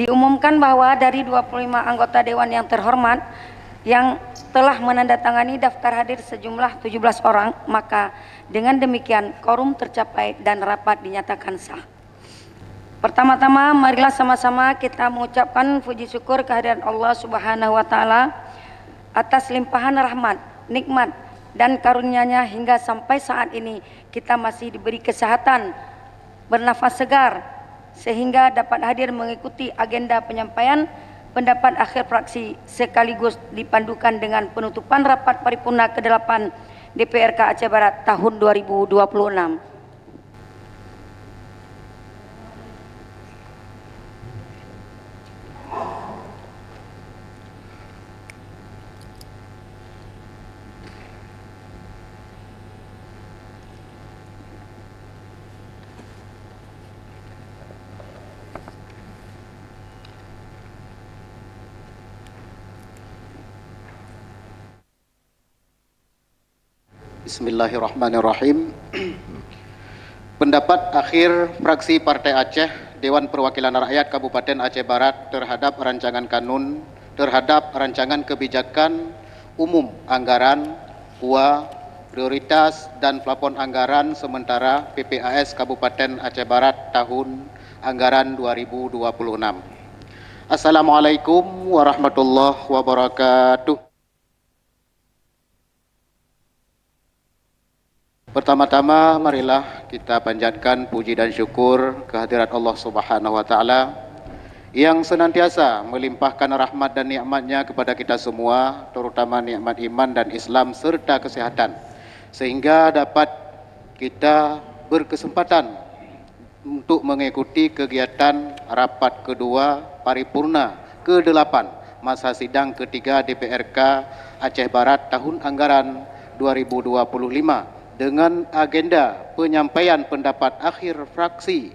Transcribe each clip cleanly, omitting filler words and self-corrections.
Diumumkan bahwa dari 25 anggota Dewan yang terhormat yang telah menandatangani daftar hadir sejumlah 17 orang, maka dengan demikian quorum tercapai dan rapat dinyatakan sah. Pertama-tama marilah sama-sama kita mengucapkan puji syukur kehadiran Allah Subhanahu wa taala atas limpahan rahmat, nikmat dan karunia-Nya hingga sampai saat ini kita masih diberi kesehatan, bernafas segar, sehingga dapat hadir mengikuti agenda penyampaian pendapat akhir fraksi sekaligus dipandukan dengan penutupan rapat paripurna ke-8 DPRK Aceh Barat tahun 2026. Bismillahirrahmanirrahim. Pendapat akhir fraksi Partai Aceh Dewan Perwakilan Rakyat Kabupaten Aceh Barat terhadap rancangan kebijakan umum anggaran, KUA, prioritas dan plafon anggaran sementara PPAS Kabupaten Aceh Barat tahun anggaran 2026. Assalamualaikum warahmatullahi wabarakatuh. Pertama-tama marilah kita panjatkan puji dan syukur kehadirat Allah Subhanahu wa taala yang senantiasa melimpahkan rahmat dan nikmat-Nya kepada kita semua, terutama nikmat iman dan Islam serta kesehatan, sehingga dapat kita berkesempatan untuk mengikuti kegiatan rapat kedua paripurna ke-8 masa sidang ketiga DPRK Aceh Barat tahun anggaran 2025 dengan agenda penyampaian pendapat akhir fraksi.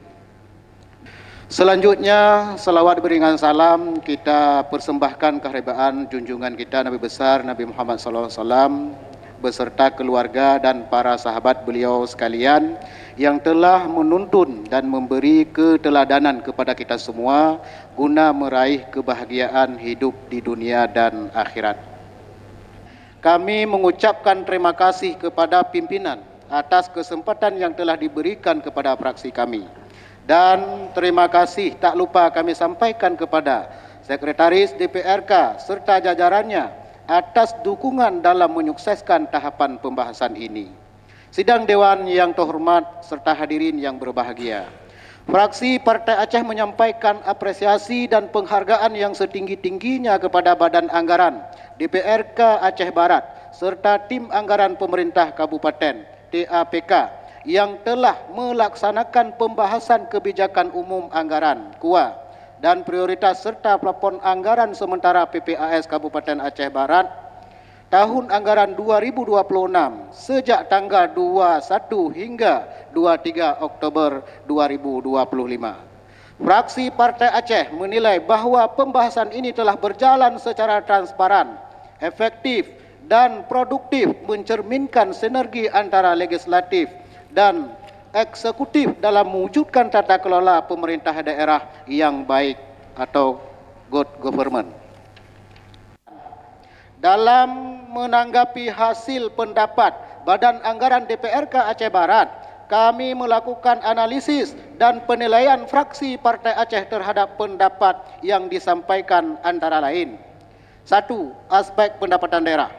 Selanjutnya, selawat beriringan salam kita persembahkan kehadiran junjungan kita Nabi besar Nabi Muhammad SAW beserta keluarga dan para sahabat beliau sekalian yang telah menuntun dan memberi keteladanan kepada kita semua guna meraih kebahagiaan hidup di dunia dan akhirat. Kami mengucapkan terima kasih kepada pimpinan atas kesempatan yang telah diberikan kepada fraksi kami. Dan terima kasih tak lupa kami sampaikan kepada Sekretaris DPRK serta jajarannya atas dukungan dalam menyukseskan tahapan pembahasan ini. Sidang Dewan yang terhormat serta hadirin yang berbahagia. Fraksi Partai Aceh menyampaikan apresiasi dan penghargaan yang setinggi-tingginya kepada Badan Anggaran DPRK Aceh Barat serta tim anggaran pemerintah kabupaten TAPK yang telah melaksanakan pembahasan kebijakan umum anggaran KUA dan prioritas serta plafon anggaran sementara PPAS Kabupaten Aceh Barat tahun anggaran 2026 sejak tanggal 21 hingga 23 Oktober 2025. Fraksi Partai Aceh menilai bahwa pembahasan ini telah berjalan secara transparan, efektif dan produktif, mencerminkan sinergi antara legislatif dan eksekutif dalam mewujudkan tata kelola pemerintah daerah yang baik atau good government. Dalam menanggapi hasil pendapat Badan Anggaran DPRK Aceh Barat, kami melakukan analisis dan penilaian fraksi Partai Aceh terhadap pendapat yang disampaikan antara lain. 1. Aspek pendapatan daerah.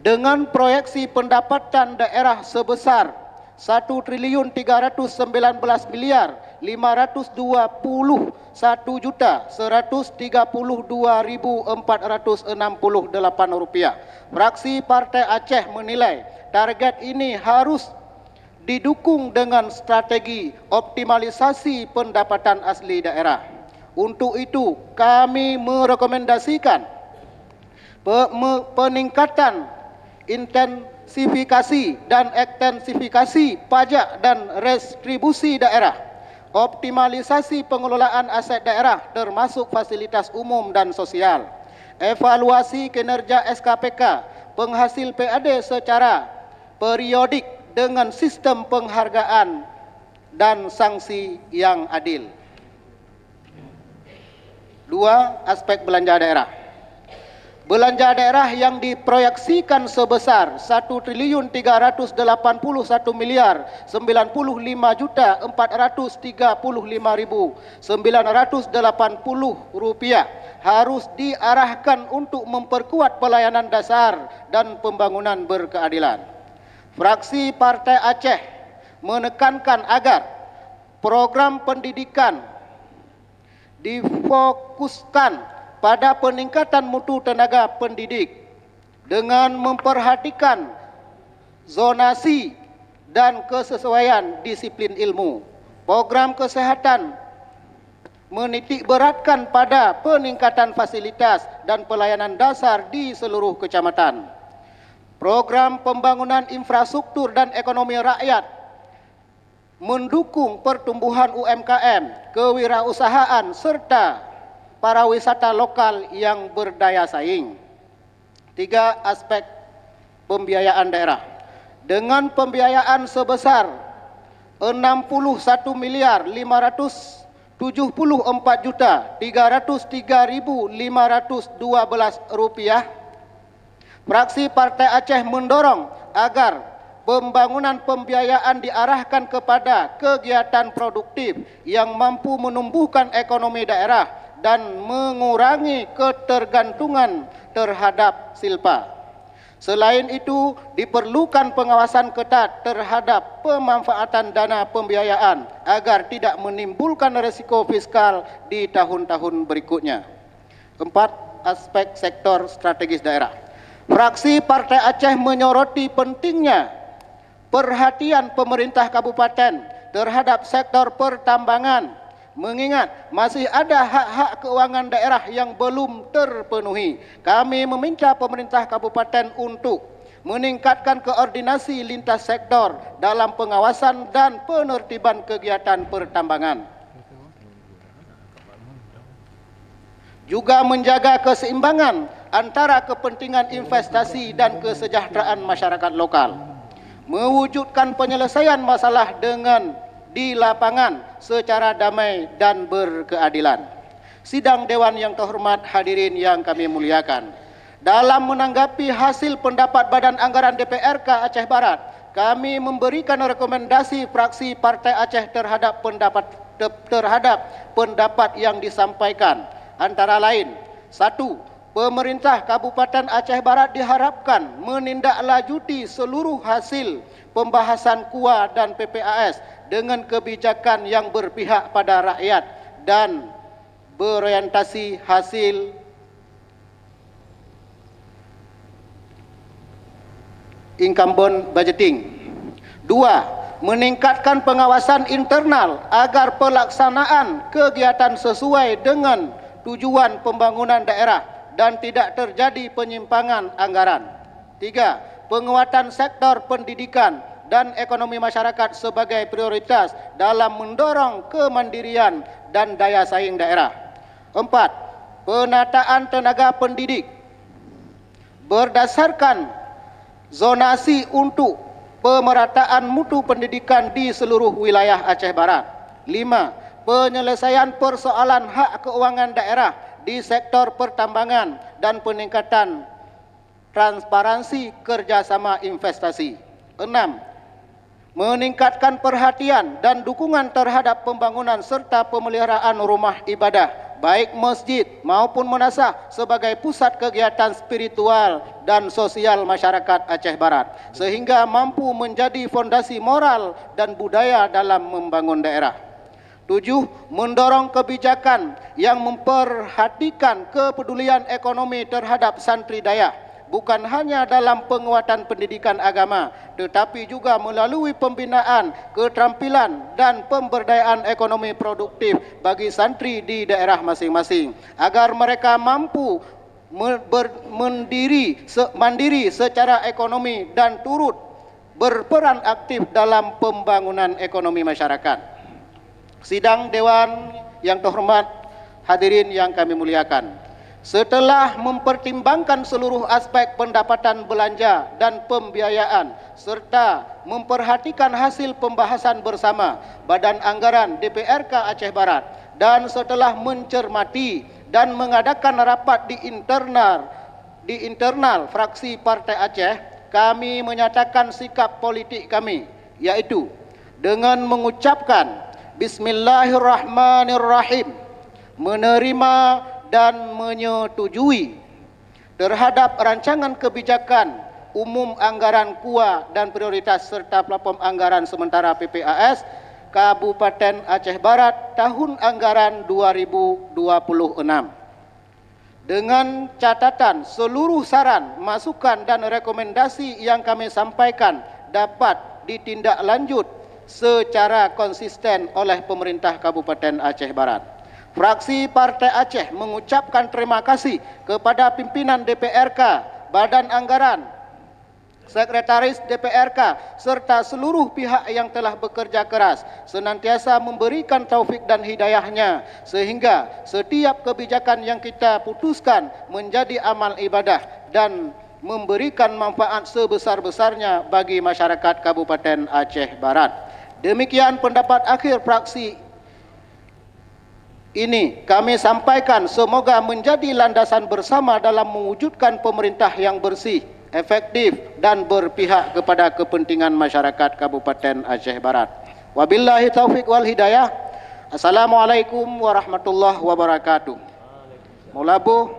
Dengan proyeksi pendapatan daerah sebesar 1.391.132.468 rupiah. Fraksi Partai Aceh menilai target ini harus didukung dengan strategi optimalisasi pendapatan asli daerah. Untuk itu, kami merekomendasikan peningkatan intensifikasi dan ekstensifikasi pajak dan restribusi daerah, optimalisasi pengelolaan aset daerah termasuk fasilitas umum dan sosial, evaluasi kinerja SKPK, penghasil PAD secara periodik dengan sistem penghargaan dan sanksi yang adil. Dua, aspek belanja daerah. Belanja daerah yang diproyeksikan sebesar 1.395.435.980 rupiah harus diarahkan untuk memperkuat pelayanan dasar dan pembangunan berkeadilan. Fraksi Partai Aceh menekankan agar program pendidikan difokuskan pada peningkatan mutu tenaga pendidik dengan memperhatikan zonasi dan kesesuaian disiplin ilmu. Program kesehatan menitik beratkan pada peningkatan fasilitas dan pelayanan dasar di seluruh kecamatan. Program pembangunan infrastruktur dan ekonomi rakyat mendukung pertumbuhan UMKM, kewirausahaan serta para wisata lokal yang berdaya saing. Tiga, aspek pembiayaan daerah. Dengan pembiayaan sebesar 61.574.303.512 rupiah, fraksi Partai Aceh mendorong agar pembangunan pembiayaan diarahkan kepada kegiatan produktif yang mampu menumbuhkan ekonomi daerah dan mengurangi ketergantungan terhadap silpa. Selain itu, diperlukan pengawasan ketat terhadap pemanfaatan dana pembiayaan agar tidak menimbulkan risiko fiskal di tahun-tahun berikutnya. Empat, aspek sektor strategis daerah. Fraksi Partai Aceh menyoroti pentingnya perhatian pemerintah kabupaten terhadap sektor pertambangan, mengingat masih ada hak-hak keuangan daerah yang belum terpenuhi. Kami meminta pemerintah kabupaten untuk meningkatkan koordinasi lintas sektor dalam pengawasan dan penertiban kegiatan pertambangan. Juga menjaga keseimbangan antara kepentingan investasi dan kesejahteraan masyarakat lokal. Mewujudkan penyelesaian masalah dengan di lapangan secara damai dan berkeadilan. Sidang Dewan yang terhormat, hadirin yang kami muliakan. Dalam menanggapi hasil pendapat Badan Anggaran DPRK Aceh Barat, kami memberikan rekomendasi fraksi Partai Aceh terhadap pendapat yang disampaikan. Antara lain, 1. Pemerintah Kabupaten Aceh Barat diharapkan menindaklanjuti seluruh hasil pembahasan KUA dan PPAS dengan kebijakan yang berpihak pada rakyat dan berorientasi hasil incumbent budgeting. 2. Meningkatkan pengawasan internal agar pelaksanaan kegiatan sesuai dengan tujuan pembangunan daerah dan tidak terjadi penyimpangan anggaran. 3. Penguatan sektor pendidikan dan ekonomi masyarakat sebagai prioritas dalam mendorong kemandirian dan daya saing daerah. 4. Penataan tenaga pendidik berdasarkan zonasi untuk pemerataan mutu pendidikan di seluruh wilayah Aceh Barat. 5. Penyelesaian persoalan hak keuangan daerah di sektor pertambangan dan peningkatan transparansi kerjasama investasi. 6. Meningkatkan perhatian dan dukungan terhadap pembangunan serta pemeliharaan rumah ibadah, baik masjid maupun madrasah sebagai pusat kegiatan spiritual dan sosial masyarakat Aceh Barat, sehingga mampu menjadi fondasi moral dan budaya dalam membangun daerah. 7. Mendorong kebijakan yang memperhatikan kepedulian ekonomi terhadap santri Dayak, bukan hanya dalam penguatan pendidikan agama, tetapi juga melalui pembinaan keterampilan dan pemberdayaan ekonomi produktif bagi santri di daerah masing-masing, agar mereka mampu mandiri secara ekonomi dan turut berperan aktif dalam pembangunan ekonomi masyarakat. Sidang Dewan yang terhormat, hadirin yang kami muliakan. Setelah mempertimbangkan seluruh aspek pendapatan belanja dan pembiayaan serta memperhatikan hasil pembahasan bersama Badan Anggaran DPRK Aceh Barat, dan setelah mencermati dan mengadakan rapat di internal fraksi Partai Aceh, kami menyatakan sikap politik kami, yaitu dengan mengucapkan Bismillahirrahmanirrahim, menerima dan menyetujui terhadap rancangan kebijakan umum anggaran KUA dan prioritas serta platform anggaran sementara PPAS Kabupaten Aceh Barat tahun anggaran 2026. Dengan catatan seluruh saran, masukan dan rekomendasi yang kami sampaikan dapat ditindaklanjut secara konsisten oleh pemerintah Kabupaten Aceh Barat. Fraksi Partai Aceh mengucapkan terima kasih kepada pimpinan DPRK, Badan Anggaran, Sekretaris DPRK serta seluruh pihak yang telah bekerja keras senantiasa memberikan taufik dan hidayahnya sehingga setiap kebijakan yang kita putuskan menjadi amal ibadah dan memberikan manfaat sebesar-besarnya bagi masyarakat Kabupaten Aceh Barat. Demikian pendapat akhir fraksi ini kami sampaikan, semoga menjadi landasan bersama dalam mewujudkan pemerintah yang bersih, efektif dan berpihak kepada kepentingan masyarakat Kabupaten Aceh Barat. Wabillahi taufiq wal hidayah. Assalamualaikum warahmatullahi wabarakatuh. Maulabu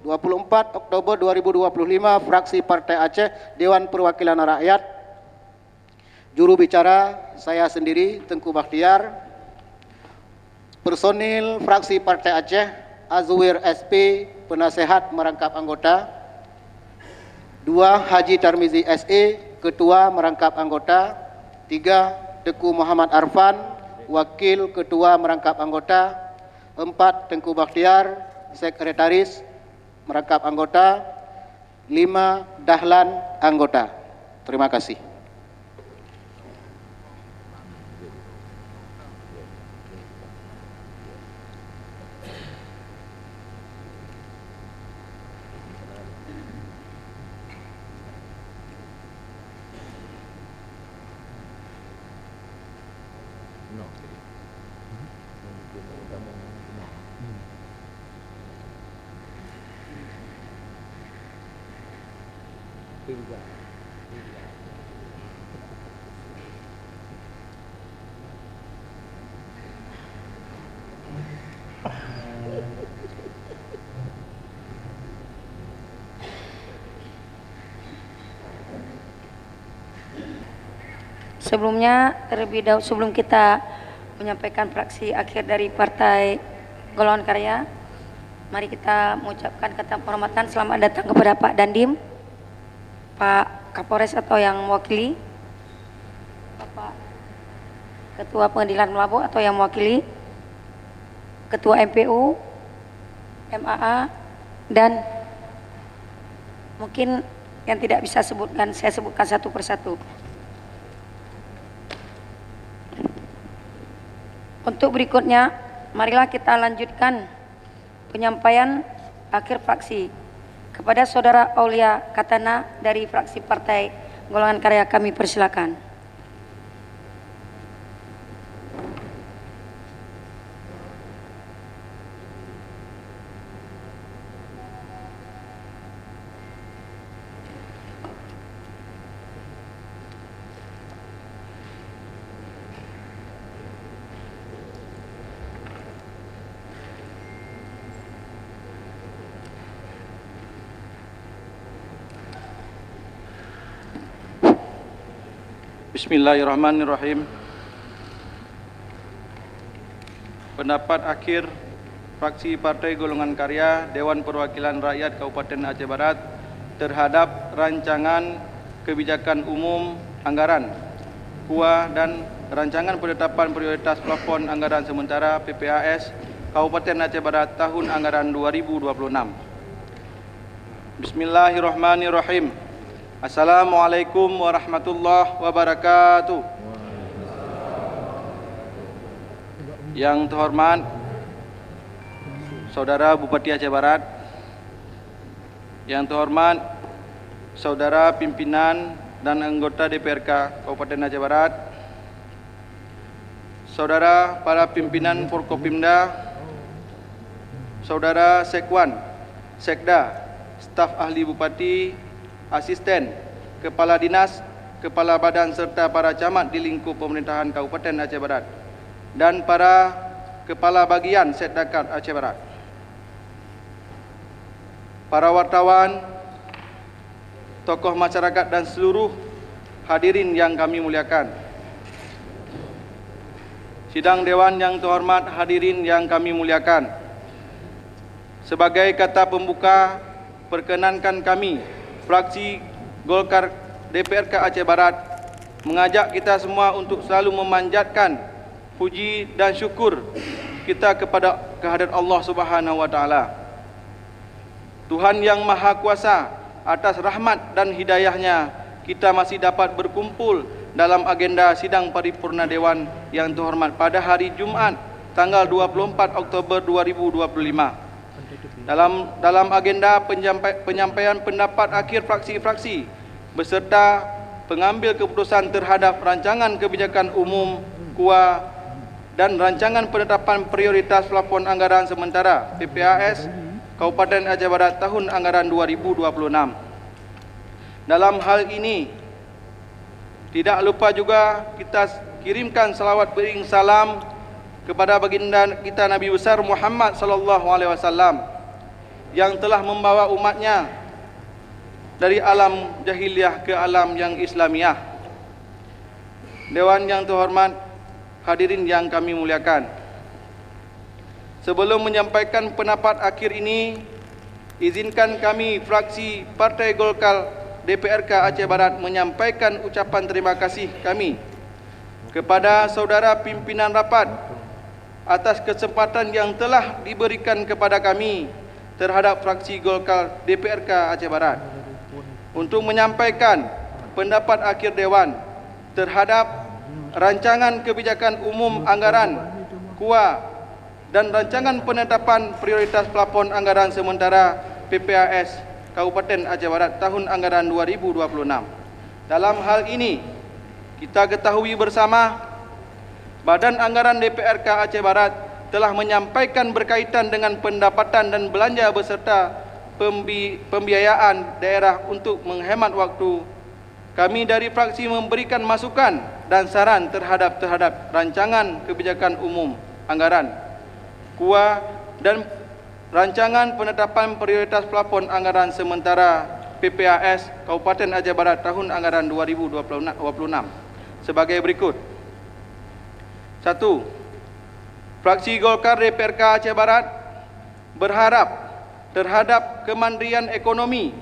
24 Oktober 2025, fraksi Partai Aceh, Dewan Perwakilan Rakyat. Juru bicara saya sendiri, Tengku Bakhtiar. Personil fraksi Partai Aceh, Azwir SP, penasehat merangkap anggota. 2. Haji Tarmizi SE, Ketua merangkap anggota. 3. Teku Muhammad Arfan, Wakil Ketua merangkap anggota. 4. Tengku Bakhtiar, Sekretaris merangkap anggota. 5. Dahlan, anggota. Terima kasih. Sebelumnya, terlebih dahulu sebelum kita menyampaikan fraksi akhir dari Partai Golongan Karya, mari kita mengucapkan kata penghormatan selamat datang kepada Pak Dandim, Pak Kapolres atau yang mewakili, Bapak Ketua Pengadilan Melabu atau yang mewakili, Ketua MPU, MAA, dan mungkin yang tidak bisa sebutkan, saya sebutkan satu persatu. Untuk berikutnya, marilah kita lanjutkan penyampaian akhir fraksi kepada Saudara Aulia Katana dari fraksi Partai Golongan Karya, kami persilakan. Bismillahirrahmanirrahim. Pendapat akhir fraksi Partai Golongan Karya Dewan Perwakilan Rakyat Kabupaten Aceh Barat terhadap rancangan kebijakan umum anggaran KUA dan rancangan penetapan prioritas plafon anggaran sementara PPAS Kabupaten Aceh Barat tahun anggaran 2026. Bismillahirrahmanirrahim. Assalamualaikum warahmatullahi wabarakatuh. Yang terhormat Saudara Bupati Aceh Barat, yang terhormat Saudara pimpinan dan anggota DPRK Kabupaten Aceh Barat, Saudara para pimpinan Forkopimda, Saudara Sekwan, Sekda, staf ahli Bupati, asisten, kepala dinas, kepala badan serta para camat di lingkup pemerintahan Kabupaten Aceh Barat dan para kepala bagian Setdakat Aceh Barat. Para wartawan, tokoh masyarakat dan seluruh hadirin yang kami muliakan. Sidang Dewan yang terhormat, hadirin yang kami muliakan. Sebagai kata pembuka, perkenankan kami, fraksi Golkar DPRK Aceh Barat, mengajak kita semua untuk selalu memanjatkan puji dan syukur kita kepada kehadirat Allah Subhanahu wa taala. Tuhan yang Maha Kuasa, atas rahmat dan hidayahnya kita masih dapat berkumpul dalam agenda sidang paripurna Dewan yang terhormat pada hari Jumaat tanggal 24 Oktober 2025. Dalam agenda penyampaian pendapat akhir fraksi-fraksi beserta pengambil keputusan terhadap rancangan kebijakan umum KUA dan rancangan penetapan prioritas plafon anggaran sementara PPAS Kabupaten Aceh Barat tahun anggaran 2026. Dalam hal ini, tidak lupa juga kita kirimkan salawat beriring salam kepada baginda kita Nabi besar Muhammad sallallahu alaihi wasallam yang telah membawa umatnya dari alam jahiliyah ke alam yang Islamiah. Dewan yang terhormat, hadirin yang kami muliakan. Sebelum menyampaikan pendapat akhir ini, izinkan kami fraksi Partai Golkar DPRK Aceh Barat menyampaikan ucapan terima kasih kami kepada saudara pimpinan rapat atas kesempatan yang telah diberikan kepada kami terhadap fraksi Golkar DPRK Aceh Barat untuk menyampaikan pendapat akhir Dewan terhadap rancangan kebijakan umum anggaran KUA dan rancangan penetapan prioritas plafon anggaran sementara PPAS Kabupaten Aceh Barat tahun anggaran 2026. Dalam hal ini, kita ketahui bersama, Badan Anggaran DPRK Aceh Barat telah menyampaikan berkaitan dengan pendapatan dan belanja beserta pembiayaan daerah untuk menghemat waktu. Kami dari fraksi memberikan masukan dan saran terhadap rancangan kebijakan umum anggaran KUA dan rancangan penetapan prioritas plafon anggaran sementara PPAS Kabupaten Aceh Barat tahun anggaran 2026 sebagai berikut. 1. Fraksi Golkar DPRK Aceh Barat berharap terhadap kemandirian ekonomi,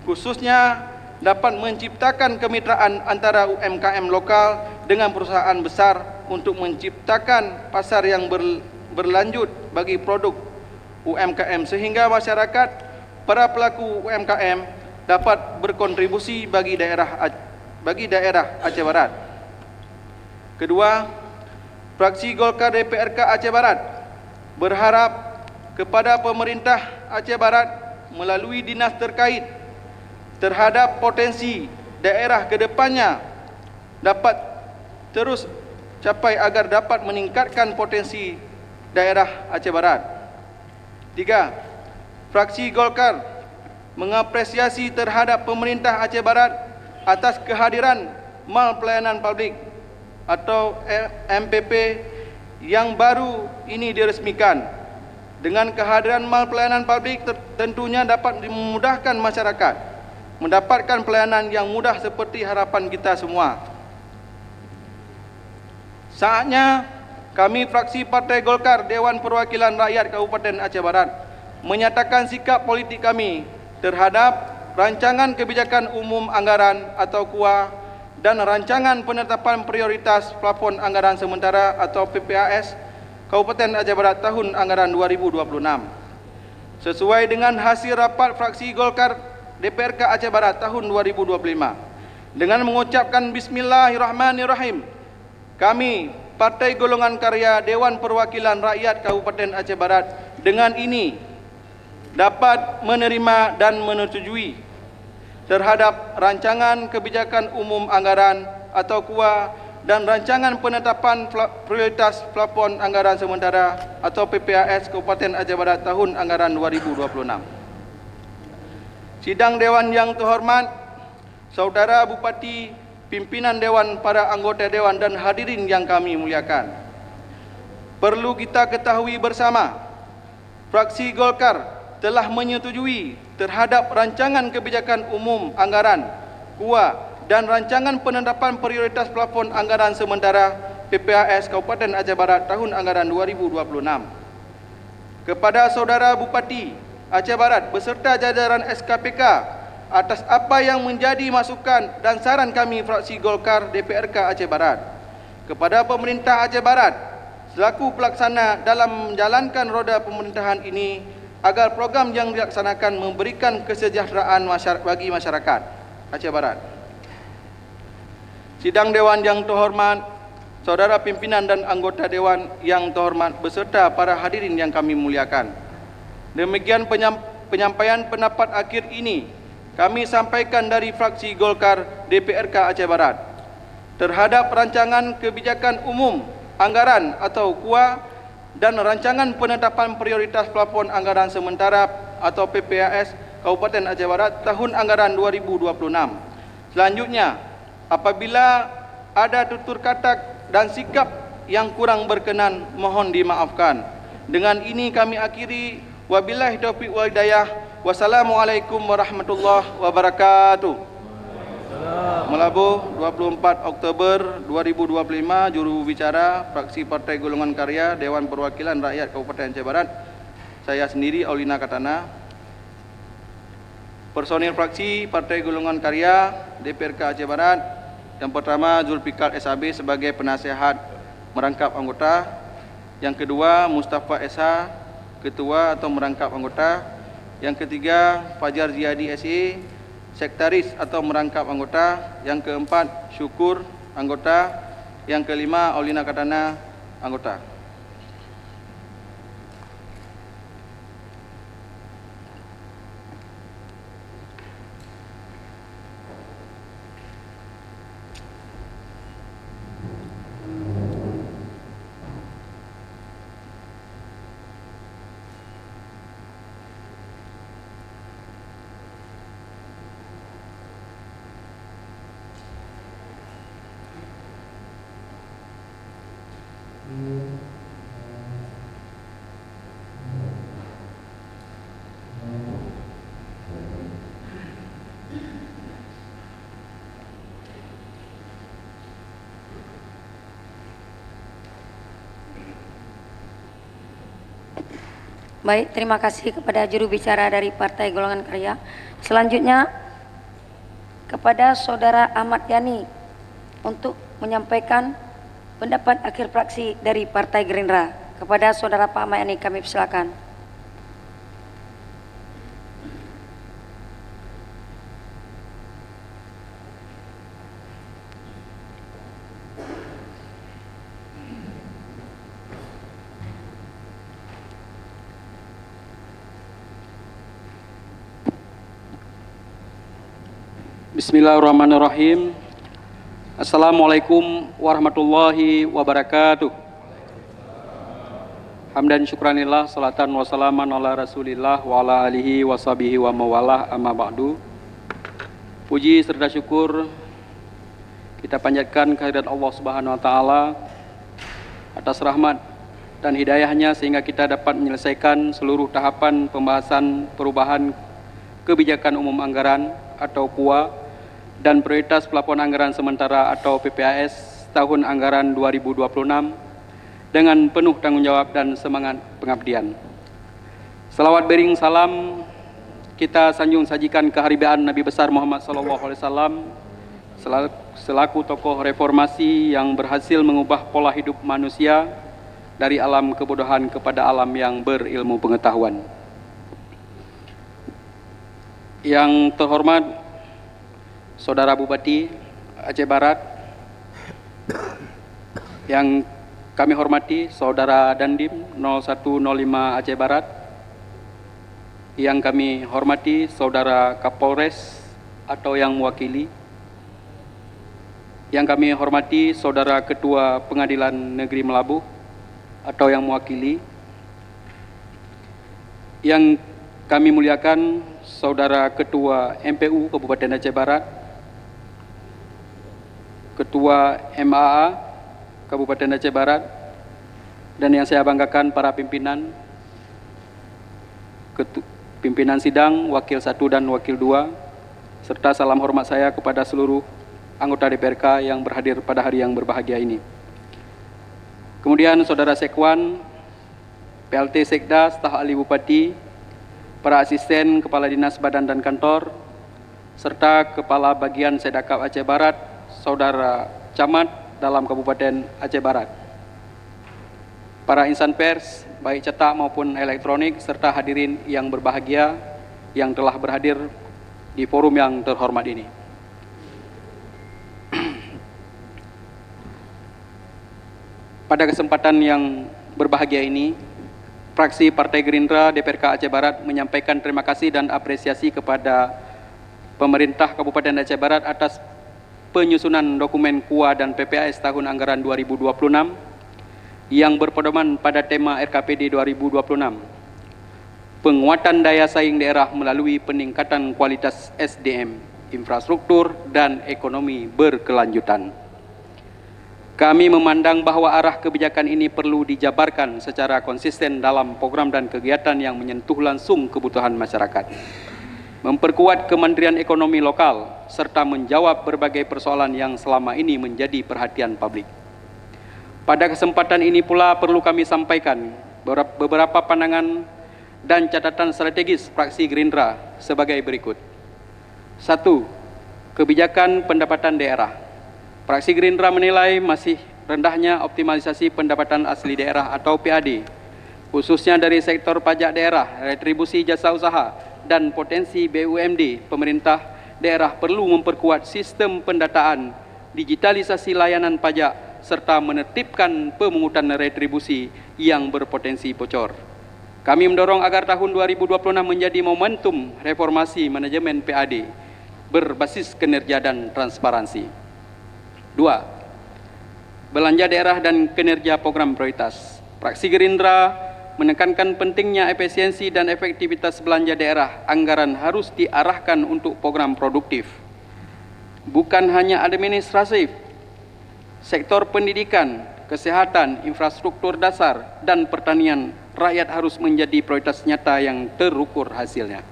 khususnya dapat menciptakan kemitraan antara UMKM lokal dengan perusahaan besar untuk menciptakan pasar yang berlanjut bagi produk UMKM sehingga masyarakat, para pelaku UMKM dapat berkontribusi bagi daerah Aceh Barat. Kedua, fraksi Golkar DPRK Aceh Barat berharap kepada pemerintah Aceh Barat melalui dinas terkait terhadap potensi daerah ke depannya dapat terus capai agar dapat meningkatkan potensi daerah Aceh Barat. 3. Fraksi Golkar mengapresiasi terhadap pemerintah Aceh Barat atas kehadiran Mal Pelayanan Publik atau MPP yang baru ini diresmikan. Dengan kehadiran Mal Pelayanan Publik tentunya dapat memudahkan masyarakat mendapatkan pelayanan yang mudah seperti harapan kita semua. Saatnya kami fraksi Partai Golkar Dewan Perwakilan Rakyat Kabupaten Aceh Barat menyatakan sikap politik kami terhadap rancangan kebijakan umum anggaran atau KUA dan rancangan penetapan prioritas plafon anggaran sementara atau PPAS Kabupaten Aceh Barat tahun anggaran 2026. Sesuai dengan hasil rapat fraksi Golkar DPRK Aceh Barat tahun 2025. Dengan mengucapkan Bismillahirrahmanirrahim, kami Partai Golongan Karya Dewan Perwakilan Rakyat Kabupaten Aceh Barat dengan ini dapat menerima dan menyetujui terhadap rancangan kebijakan umum anggaran atau KUA dan rancangan penetapan prioritas plafon anggaran sementara atau PPAS Kabupaten Aceh Barat tahun anggaran 2026. Sidang Dewan yang terhormat, Saudara Bupati, pimpinan Dewan, para anggota Dewan dan hadirin yang kami muliakan. Perlu kita ketahui bersama, fraksi Golkar telah menyetujui terhadap rancangan kebijakan umum anggaran, KUA dan rancangan penetapan prioritas plafon anggaran sementara PPAS Kabupaten Aceh Barat tahun anggaran 2026. Kepada Saudara Bupati Aceh Barat beserta jajaran SKPK atas apa yang menjadi masukan dan saran kami fraksi Golkar DPRK Aceh Barat. Kepada pemerintah Aceh Barat selaku pelaksana dalam menjalankan roda pemerintahan ini agar program yang dilaksanakan memberikan kesejahteraan bagi masyarakat Aceh Barat. Sidang Dewan yang terhormat, Saudara pimpinan dan anggota Dewan yang terhormat beserta para hadirin yang kami muliakan. Demikian penyampaian pendapat akhir ini kami sampaikan dari fraksi Golkar DPRK Aceh Barat terhadap rancangan kebijakan umum anggaran atau KUA dan rancangan penetapan prioritas plafon anggaran sementara atau PPAS Kabupaten Aceh Barat tahun anggaran 2026. Selanjutnya, apabila ada tutur kata dan sikap yang kurang berkenan, mohon dimaafkan. Dengan ini kami akhiri, wabillahi taufiq wal hidayah. Wassalamualaikum warahmatullahi wabarakatuh. Melabuh 24 Oktober 2025, juru bicara fraksi Partai Golongan Karya Dewan Perwakilan Rakyat Kabupaten Aceh Barat, saya sendiri Aulina Katana. Personil fraksi Partai Golongan Karya DPRK Aceh Barat, yang pertama Zulfikar SAB sebagai penasehat merangkap anggota, yang kedua Mustafa SH ketua atau merangkap anggota, yang ketiga Fajar Ziyadi SE sekretaris atau merangkap anggota, yang keempat Syukur anggota, yang kelima Aulina Katana anggota. Baik, terima kasih kepada juru bicara dari Partai Golongan Karya. Selanjutnya kepada Saudara Ahmad Yani untuk menyampaikan pendapat akhir fraksi dari Partai Gerindra. Kepada Saudara Pak Ahmad Yani kami persilakan. Bismillahirrahmanirrahim. Assalamualaikum warahmatullahi wabarakatuh. Hamdan syukranillah, salatan wassalaman ala rasulillah wa ala alihi wa sahbihi wa mawalah, amma ba'du. Puji serta syukur kita panjatkan kehadirat Allah Subhanahu wa taala atas rahmat dan hidayahnya sehingga kita dapat menyelesaikan seluruh tahapan pembahasan perubahan kebijakan umum anggaran atau KUA dan prioritas plafon anggaran sementara atau PPAS tahun anggaran 2026 dengan penuh tanggung jawab dan semangat pengabdian. Salawat bering salam kita sanjung sajikan keharibaan Nabi besar Muhammad SAW selaku tokoh reformasi yang berhasil mengubah pola hidup manusia dari alam kebodohan kepada alam yang berilmu pengetahuan. Yang terhormat Saudara Bupati Aceh Barat, yang kami hormati Saudara Dandim 0105 Aceh Barat, yang kami hormati Saudara Kapolres atau yang mewakili, Yang kami hormati Saudara Ketua Pengadilan Negeri Melabuh atau yang mewakili. Yang kami muliakan Saudara Ketua MPU Kabupaten Aceh Barat, Ketua MAA Kabupaten Aceh Barat, dan yang saya banggakan para pimpinan, pimpinan sidang, Wakil 1 dan Wakil 2, serta salam hormat saya kepada seluruh anggota DPRK yang berhadir pada hari yang berbahagia ini. Kemudian Saudara Sekwan, PLT Sekda, staf ahli Bupati, para asisten Kepala Dinas Badan dan Kantor, serta Kepala Bagian Sedakap Aceh Barat, Saudara Camat dalam Kabupaten Aceh Barat. Para insan pers, baik cetak maupun elektronik, serta hadirin yang berbahagia yang telah berhadir di forum yang terhormat ini. Pada kesempatan yang berbahagia ini, fraksi Partai Gerindra DPRK Aceh Barat menyampaikan terima kasih dan apresiasi kepada pemerintah Kabupaten Aceh Barat atas penyusunan dokumen KUA dan PPAS tahun anggaran 2026 yang berpedoman pada tema RKPD 2026. Penguatan daya saing daerah melalui peningkatan kualitas SDM, infrastruktur, dan ekonomi berkelanjutan. Kami memandang bahwa arah kebijakan ini perlu dijabarkan secara konsisten dalam program dan kegiatan yang menyentuh langsung kebutuhan masyarakat, memperkuat kemandirian ekonomi lokal, serta menjawab berbagai persoalan yang selama ini menjadi perhatian publik. Pada kesempatan ini pula perlu kami sampaikan beberapa pandangan dan catatan strategis fraksi Gerindra sebagai berikut. 1. Kebijakan pendapatan daerah. Fraksi Gerindra menilai masih rendahnya optimalisasi pendapatan asli daerah atau PAD, khususnya dari sektor pajak daerah, retribusi jasa usaha, dan potensi BUMD. Pemerintah daerah perlu memperkuat sistem pendataan, digitalisasi layanan pajak, serta menertibkan pemungutan retribusi yang berpotensi bocor. Kami mendorong agar tahun 2026 menjadi momentum reformasi manajemen PAD berbasis kinerja dan transparansi. 2. Belanja daerah dan kinerja program prioritas. Fraksi Gerindra menekankan pentingnya efisiensi dan efektivitas belanja daerah. Anggaran harus diarahkan untuk program produktif, bukan hanya administratif. Sektor pendidikan, kesehatan, infrastruktur dasar, dan pertanian rakyat harus menjadi prioritas nyata yang terukur hasilnya.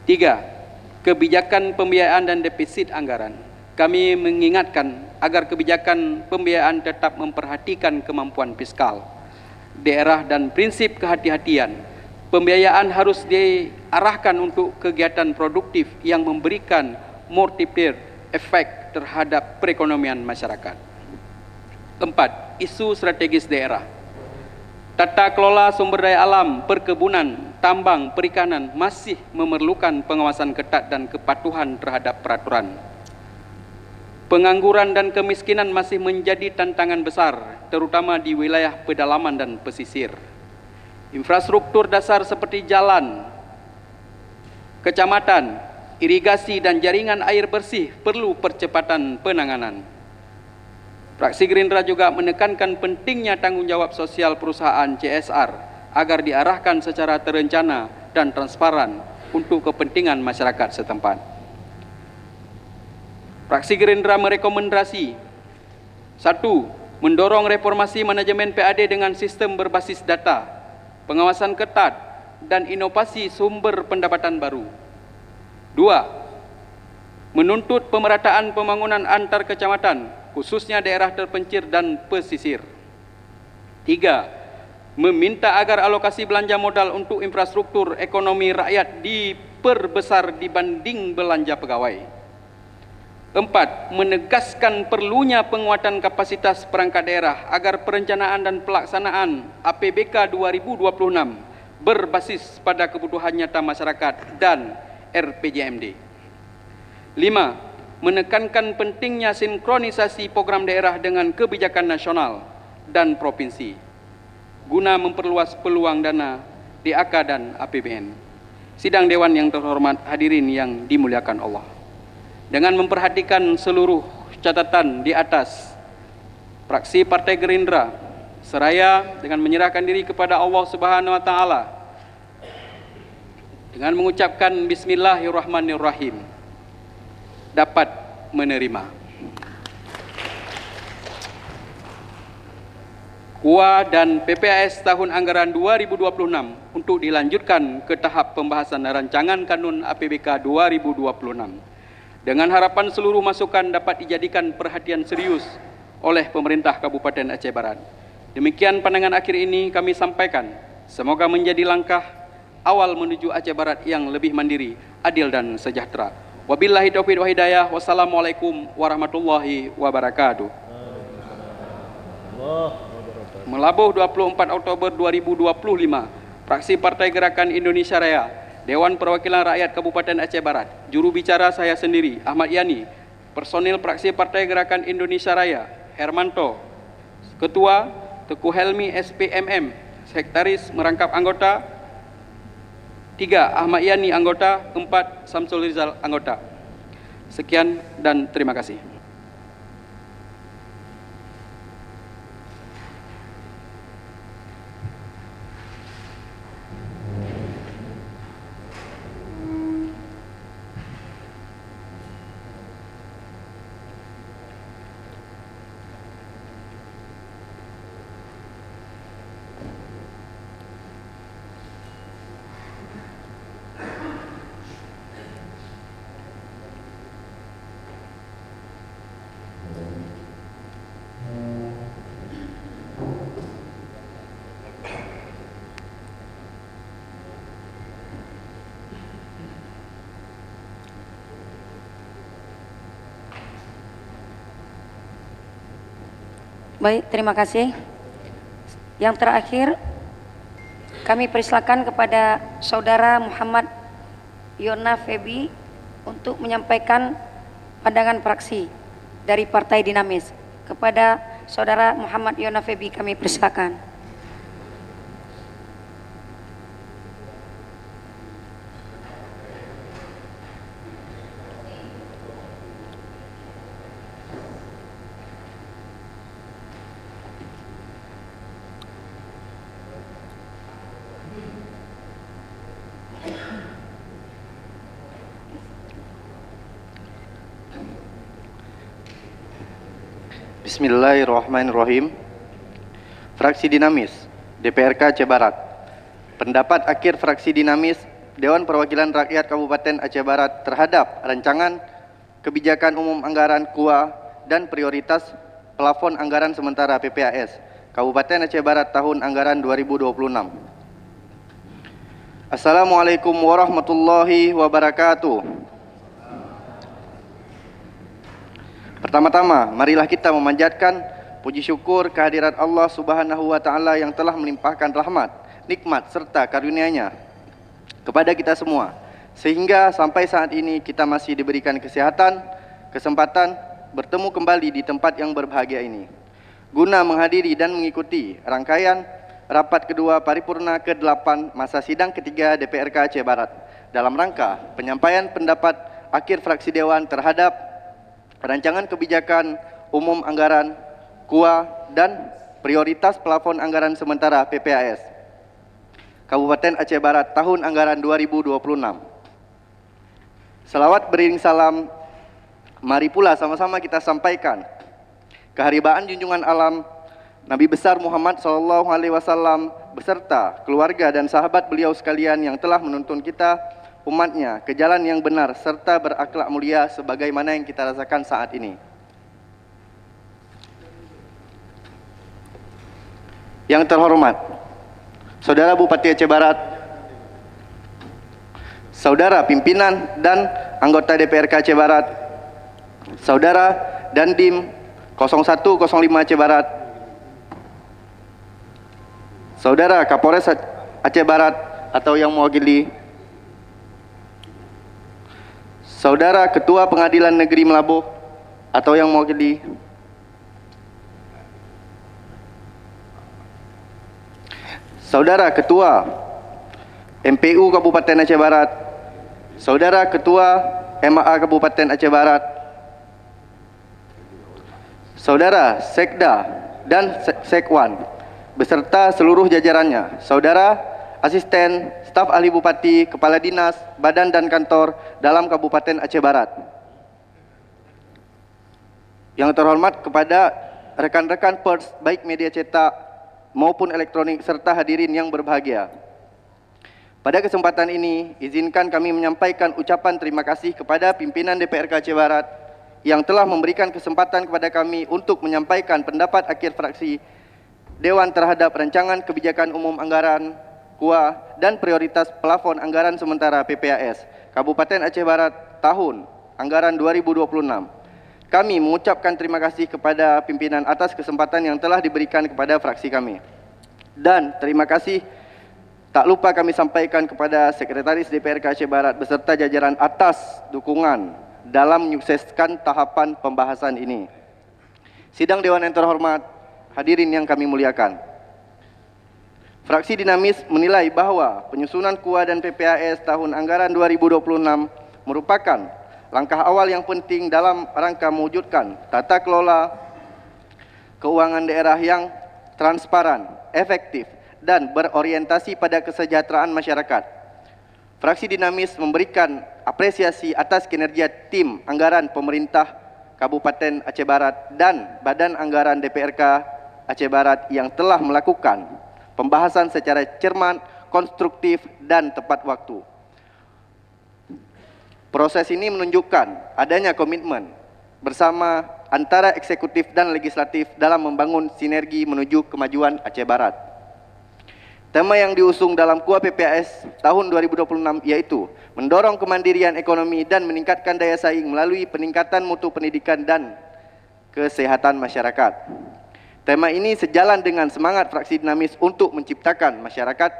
3. Kebijakan pembiayaan dan defisit anggaran. Kami mengingatkan agar kebijakan pembiayaan tetap memperhatikan kemampuan fiskal daerah dan prinsip kehati-hatian. Pembiayaan harus diarahkan untuk kegiatan produktif yang memberikan multiplier efek terhadap perekonomian masyarakat. 4. Isu strategis daerah. Tata kelola sumber daya alam, perkebunan, tambang, perikanan masih memerlukan pengawasan ketat dan kepatuhan terhadap peraturan. Pengangguran dan kemiskinan masih menjadi tantangan besar, terutama di wilayah pedalaman dan pesisir. Infrastruktur dasar seperti jalan, kecamatan, irigasi, dan jaringan air bersih perlu percepatan penanganan. Fraksi Gerindra juga menekankan pentingnya tanggung jawab sosial perusahaan CSR agar diarahkan secara terencana dan transparan untuk kepentingan masyarakat setempat. Fraksi Gerindra merekomendasi 1. Mendorong reformasi manajemen PAD dengan sistem berbasis data, pengawasan ketat, dan inovasi sumber pendapatan baru. 2. Menuntut pemerataan pembangunan antar kecamatan, khususnya daerah terpencil dan pesisir. 3. Meminta agar alokasi belanja modal untuk infrastruktur ekonomi rakyat diperbesar dibanding belanja pegawai. 4. Menegaskan perlunya penguatan kapasitas perangkat daerah agar perencanaan dan pelaksanaan APBK 2026 berbasis pada kebutuhan nyata masyarakat dan RPJMD. 5. Menekankan pentingnya sinkronisasi program daerah dengan kebijakan nasional dan provinsi guna memperluas peluang dana DAK dan APBN. Sidang Dewan yang terhormat, hadirin yang dimuliakan Allah. Dengan memperhatikan seluruh catatan di atas, fraksi Partai Gerindra seraya dengan menyerahkan diri kepada Allah Subhanahu wa taala dengan mengucapkan bismillahirrahmanirrahim dapat menerima KUA dan PPAS tahun anggaran 2026 untuk dilanjutkan ke tahap pembahasan rancangan kanun APBK 2026 dengan harapan seluruh masukan dapat dijadikan perhatian serius oleh pemerintah Kabupaten Aceh Barat. Demikian pandangan akhir ini kami sampaikan. Semoga menjadi langkah awal menuju Aceh Barat yang lebih mandiri, adil dan sejahtera. Wabillahi taufiq wa hidayah. Wassalamualaikum warahmatullahi wabarakatuh. Melabuh 24 Oktober 2025, fraksi Partai Gerakan Indonesia Raya, Dewan Perwakilan Rakyat Kabupaten Aceh Barat, juru bicara saya sendiri, Ahmad Yani, personil fraksi Partai Gerakan Indonesia Raya, Hermanto, Ketua, Teguh Helmi SPMM, Sekretaris merangkap anggota, 3. Ahmad Yani anggota, 4. Samsul Rizal anggota. Sekian dan terima kasih. Baik, terima kasih. Yang terakhir, kami persilakan kepada Saudara Muhammad Yona Febi untuk menyampaikan pandangan fraksi dari Partai Dinamis. Kepada Saudara Muhammad Yona Febi kami persilakan. Bismillahirrahmanirrahim. Fraksi Dinamis, DPRK Aceh Barat. Pendapat akhir fraksi Dinamis, Dewan Perwakilan Rakyat Kabupaten Aceh Barat terhadap rancangan kebijakan umum anggaran KUA dan prioritas plafon anggaran sementara PPAS Kabupaten Aceh Barat tahun anggaran 2026. Assalamualaikum warahmatullahi wabarakatuh. Pertama-tama, marilah kita memanjatkan puji syukur kehadirat Allah Subhanahu wa taala yang telah melimpahkan rahmat, nikmat serta karunia-Nya kepada kita semua sehingga sampai saat ini kita masih diberikan kesehatan, kesempatan bertemu kembali di tempat yang berbahagia ini guna menghadiri dan mengikuti rangkaian rapat kedua paripurna ke-8 masa sidang ketiga DPRK Aceh Barat dalam rangka penyampaian pendapat akhir fraksi Dewan terhadap rancangan kebijakan umum anggaran KUA dan prioritas plafon anggaran sementara PPAS Kabupaten Aceh Barat tahun anggaran 2026. Selawat beriring salam, mari pula sama-sama kita sampaikan keharibaan junjungan alam Nabi besar Muhammad SAW beserta keluarga dan sahabat beliau sekalian yang telah menuntun kita umatnya ke jalan yang benar serta berakhlak mulia sebagaimana yang kita rasakan saat ini. Yang terhormat Saudara Bupati Aceh Barat, Saudara pimpinan dan anggota DPRK Aceh Barat, Saudara Dandim 0105 Aceh Barat, Saudara Kapolres Aceh Barat atau yang mewakili, Saudara Ketua Pengadilan Negeri Melabuh atau yang mewakili, Saudara Ketua MPU Kabupaten Aceh Barat, Saudara Ketua MAA Kabupaten Aceh Barat, Saudara Sekda dan Sekwan beserta seluruh jajarannya, saudara asisten, staf ahli bupati, kepala dinas, badan dan kantor dalam Kabupaten Aceh Barat. Yang terhormat kepada rekan-rekan pers baik media cetak maupun elektronik serta hadirin yang berbahagia. Pada kesempatan ini, izinkan kami menyampaikan ucapan terima kasih kepada pimpinan DPRK Aceh Barat yang telah memberikan kesempatan kepada kami untuk menyampaikan pendapat akhir fraksi Dewan terhadap rancangan kebijakan umum anggaran KUA dan prioritas plafon anggaran sementara PPAS Kabupaten Aceh Barat tahun anggaran 2026. Kami mengucapkan terima kasih kepada pimpinan atas kesempatan yang telah diberikan kepada fraksi kami. Dan terima kasih tak lupa kami sampaikan kepada Sekretaris DPRK Aceh Barat beserta jajaran atas dukungan dalam menyukseskan tahapan pembahasan ini. Sidang Dewan yang terhormat, hadirin yang kami muliakan. Fraksi Dinamis menilai bahwa penyusunan KUA dan PPAS tahun anggaran 2026 merupakan langkah awal yang penting dalam rangka mewujudkan tata kelola keuangan daerah yang transparan, efektif, dan berorientasi pada kesejahteraan masyarakat. Fraksi Dinamis memberikan apresiasi atas kinerja tim anggaran pemerintah Kabupaten Aceh Barat dan Badan Anggaran DPRK Aceh Barat yang telah melakukan pembahasan secara cermat, konstruktif, dan tepat waktu. Proses ini menunjukkan adanya komitmen bersama antara eksekutif dan legislatif dalam membangun sinergi menuju kemajuan Aceh Barat. Tema yang diusung dalam KUA PPAS tahun 2026 yaitu mendorong kemandirian ekonomi dan meningkatkan daya saing melalui peningkatan mutu pendidikan dan kesehatan masyarakat. Tema ini sejalan dengan semangat fraksi Dinamis untuk menciptakan masyarakat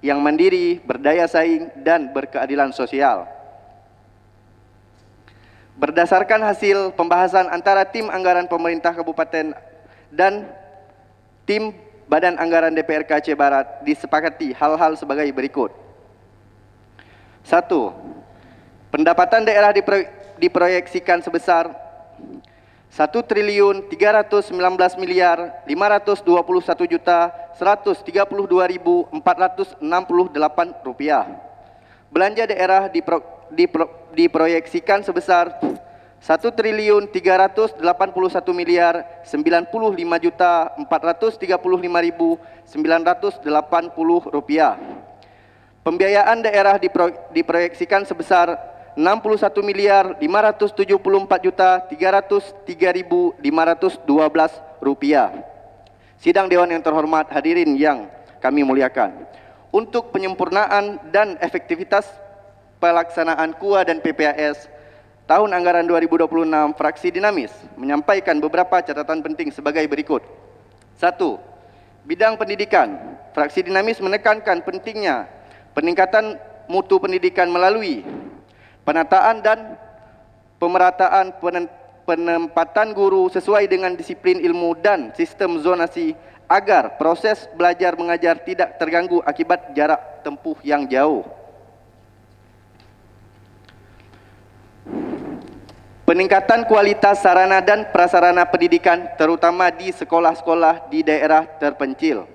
yang mandiri, berdaya saing, dan berkeadilan sosial. Berdasarkan hasil pembahasan antara tim anggaran pemerintah kabupaten dan tim Badan Anggaran DPRK Aceh Barat disepakati hal-hal sebagai berikut. 1. Pendapatan daerah diproyeksikan sebesar 1.319.521.132.132 rupiah. Belanja daerah diproyeksikan sebesar 1.381.095.435.980 rupiah. Pembiayaan daerah diproyeksikan sebesar 61.054.303.512 rupiah. Sidang Dewan yang terhormat, hadirin yang kami muliakan. Untuk penyempurnaan dan efektivitas pelaksanaan KUA dan PPAS tahun anggaran 2026, fraksi Dinamis menyampaikan beberapa catatan penting sebagai berikut. 1. Bidang pendidikan. Fraksi Dinamis menekankan pentingnya peningkatan mutu pendidikan melalui penataan dan pemerataan penempatan guru sesuai dengan disiplin ilmu dan sistem zonasi agar proses belajar mengajar tidak terganggu akibat jarak tempuh yang jauh. Peningkatan kualitas sarana dan prasarana pendidikan terutama di sekolah-sekolah di daerah terpencil.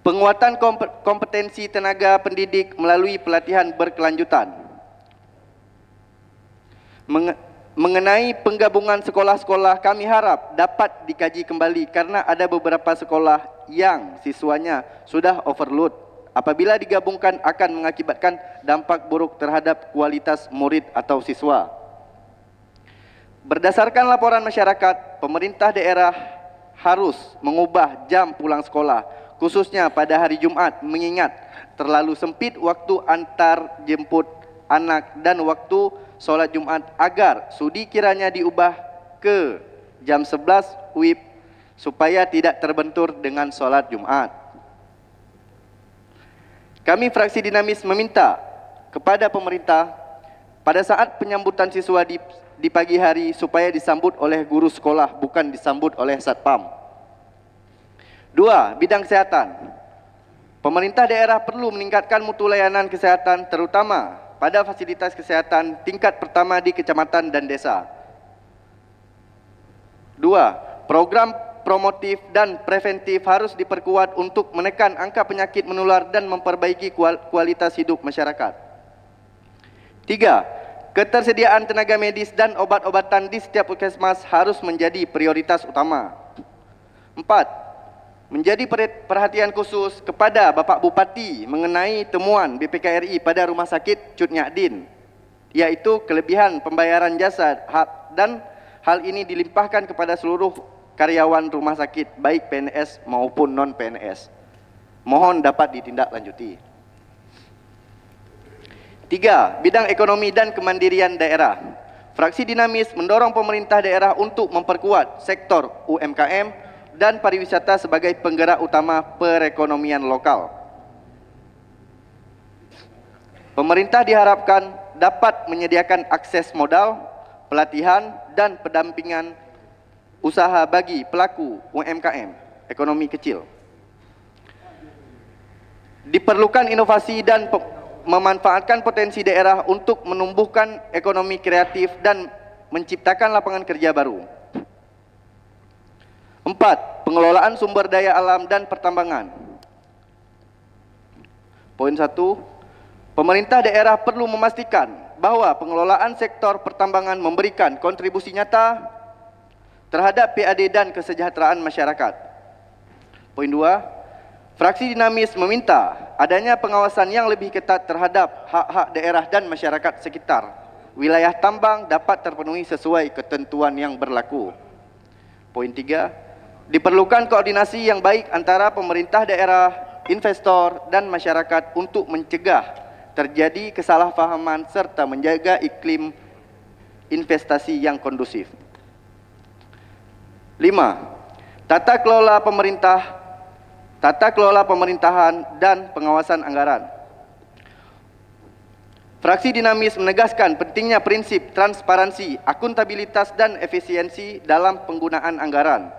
Penguatan kompetensi tenaga pendidik melalui pelatihan berkelanjutan. Mengenai penggabungan sekolah-sekolah, kami harap dapat dikaji kembali karena ada beberapa sekolah yang siswanya sudah overload. Apabila digabungkan akan mengakibatkan dampak buruk terhadap kualitas murid atau siswa. Berdasarkan laporan masyarakat, pemerintah daerah harus mengubah jam pulang sekolah, khususnya pada hari Jumat, mengingat terlalu sempit waktu antar jemput anak dan waktu sholat Jumat, agar sudi kiranya diubah ke jam 11 WIB supaya tidak terbentur dengan sholat Jumat. Kami fraksi Dinamis meminta kepada pemerintah pada saat penyambutan siswa di pagi hari supaya disambut oleh guru sekolah, bukan disambut oleh satpam. 2. Bidang kesehatan. Pemerintah daerah perlu meningkatkan mutu layanan kesehatan terutama pada fasilitas kesehatan tingkat pertama di kecamatan dan desa. Dua, program promotif dan preventif harus diperkuat untuk menekan angka penyakit menular dan memperbaiki kualitas hidup masyarakat. Tiga, ketersediaan tenaga medis dan obat-obatan di setiap puskesmas harus menjadi prioritas utama. Empat, menjadi perhatian khusus kepada Bapak Bupati mengenai temuan BPKRI pada Rumah Sakit Cut Nyadin, yaitu kelebihan pembayaran jasa dan hal ini dilimpahkan kepada seluruh karyawan rumah sakit, baik PNS maupun non-PNS. Mohon dapat ditindaklanjuti. Tiga, bidang ekonomi dan kemandirian daerah. Fraksi Dinamis mendorong pemerintah daerah untuk memperkuat sektor UMKM dan pariwisata sebagai penggerak utama perekonomian lokal. Pemerintah diharapkan dapat menyediakan akses modal, pelatihan, dan pendampingan usaha bagi pelaku UMKM, ekonomi kecil. Diperlukan inovasi dan memanfaatkan potensi daerah untuk menumbuhkan ekonomi kreatif dan menciptakan lapangan kerja baru. Empat, pengelolaan sumber daya alam dan pertambangan. Poin 1, pemerintah daerah perlu memastikan bahwa pengelolaan sektor pertambangan memberikan kontribusi nyata terhadap PAD dan kesejahteraan masyarakat. Poin 2, fraksi Dinamis meminta adanya pengawasan yang lebih ketat terhadap hak-hak daerah dan masyarakat sekitar. Wilayah tambang dapat terpenuhi sesuai ketentuan yang berlaku. Poin 3, diperlukan koordinasi yang baik antara pemerintah daerah, investor, dan masyarakat untuk mencegah terjadi kesalahpahaman serta menjaga iklim investasi yang kondusif. 5. Tata kelola pemerintahan dan pengawasan anggaran. Fraksi Dinamis menegaskan pentingnya prinsip transparansi, akuntabilitas, dan efisiensi dalam penggunaan anggaran.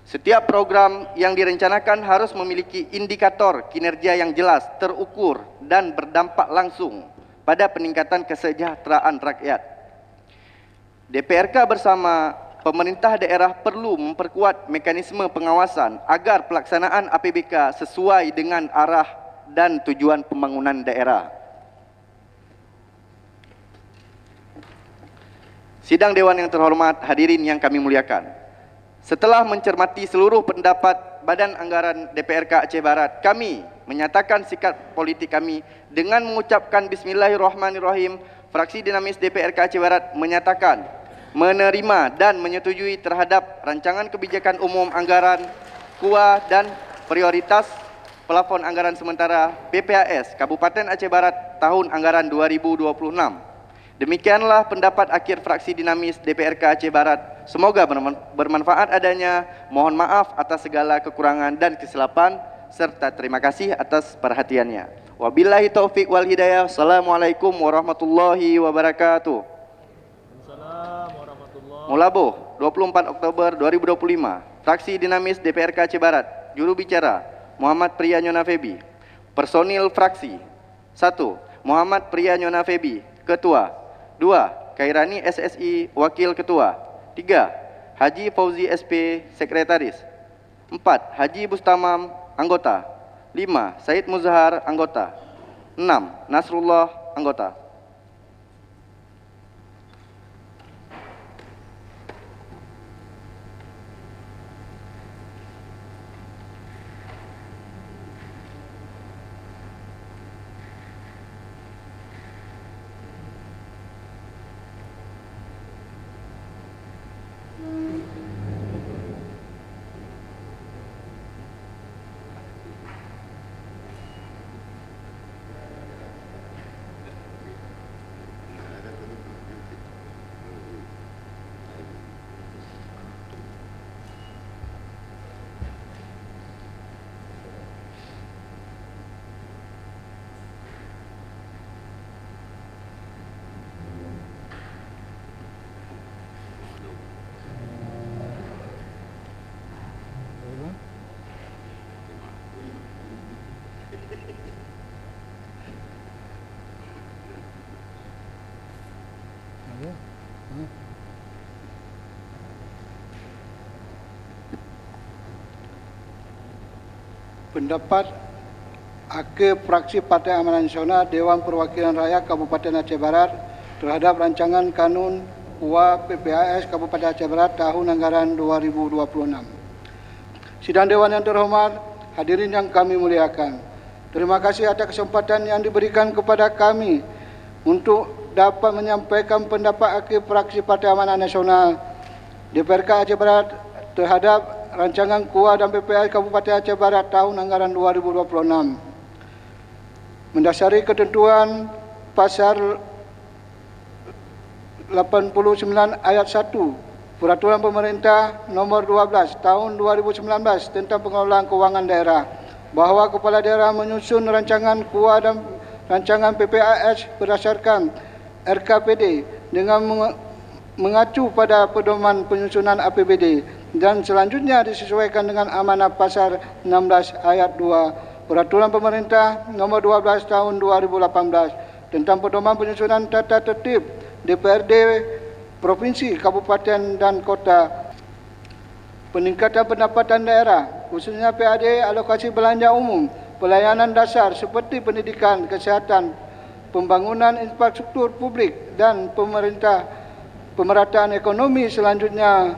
Setiap program yang direncanakan harus memiliki indikator kinerja yang jelas, terukur, dan berdampak langsung pada peningkatan kesejahteraan rakyat. DPRK bersama pemerintah daerah perlu memperkuat mekanisme pengawasan agar pelaksanaan APBK sesuai dengan arah dan tujuan pembangunan daerah. Sidang Dewan yang terhormat, hadirin yang kami muliakan. Setelah mencermati seluruh pendapat Badan Anggaran DPRK Aceh Barat, kami menyatakan sikap politik kami dengan mengucapkan Bismillahirrahmanirrahim. Fraksi Dinamis DPRK Aceh Barat menyatakan menerima dan menyetujui terhadap rancangan kebijakan umum anggaran KUA dan prioritas plafon anggaran sementara PPAS Kabupaten Aceh Barat tahun anggaran 2026. Demikianlah pendapat akhir fraksi Dinamis DPRK Aceh Barat. Semoga bermanfaat adanya. Mohon maaf atas segala kekurangan dan kesilapan serta terima kasih atas perhatiannya. Wabillahi taufik wal hidayah. Assalamualaikum warahmatullahi wabarakatuh. Mulaboh, 24 Oktober 2025. Fraksi Dinamis DPRK Aceh Barat. Juru bicara Muhammad Priya Nyona Febi. Personil fraksi: 1. Muhammad Priya Nyona Febi, Ketua. 2. Kairani SSI, Wakil Ketua. 3. Haji Fauzi SP, Sekretaris. 4. Haji Bustamam, Anggota. 5. Said Muzahar, Anggota. 6. Nasrullah, Anggota. pendapat akhir fraksi Partai Amanat Nasional Dewan Perwakilan Rakyat Kabupaten Aceh Barat terhadap rancangan kanun KUA PPAS Kabupaten Aceh Barat tahun anggaran 2026. Sidang Dewan yang terhormat, hadirin yang kami muliakan. Terima kasih atas kesempatan yang diberikan kepada kami untuk dapat menyampaikan pendapat akhir fraksi Partai Amanat Nasional DPRK Aceh Barat terhadap rancangan KUA dan PPAS Kabupaten Aceh Barat tahun anggaran 2026. Mendasari ketentuan pasal 89 ayat 1 Peraturan Pemerintah Nomor 12 Tahun 2019 tentang pengelolaan keuangan daerah, bahawa kepala daerah menyusun rancangan KUA dan rancangan PPAS berdasarkan RKPD dengan mengacu pada pedoman penyusunan APBD dan selanjutnya disesuaikan dengan amanah pasal 16 ayat 2 Peraturan Pemerintah Nomor 12 Tahun 2018 tentang pedoman penyusunan tata tertib DPRD Provinsi, Kabupaten dan Kota. Peningkatan pendapatan daerah, khususnya PAD, alokasi belanja umum, pelayanan dasar seperti pendidikan, kesihatan, pembangunan infrastruktur publik dan pemerataan ekonomi. Selanjutnya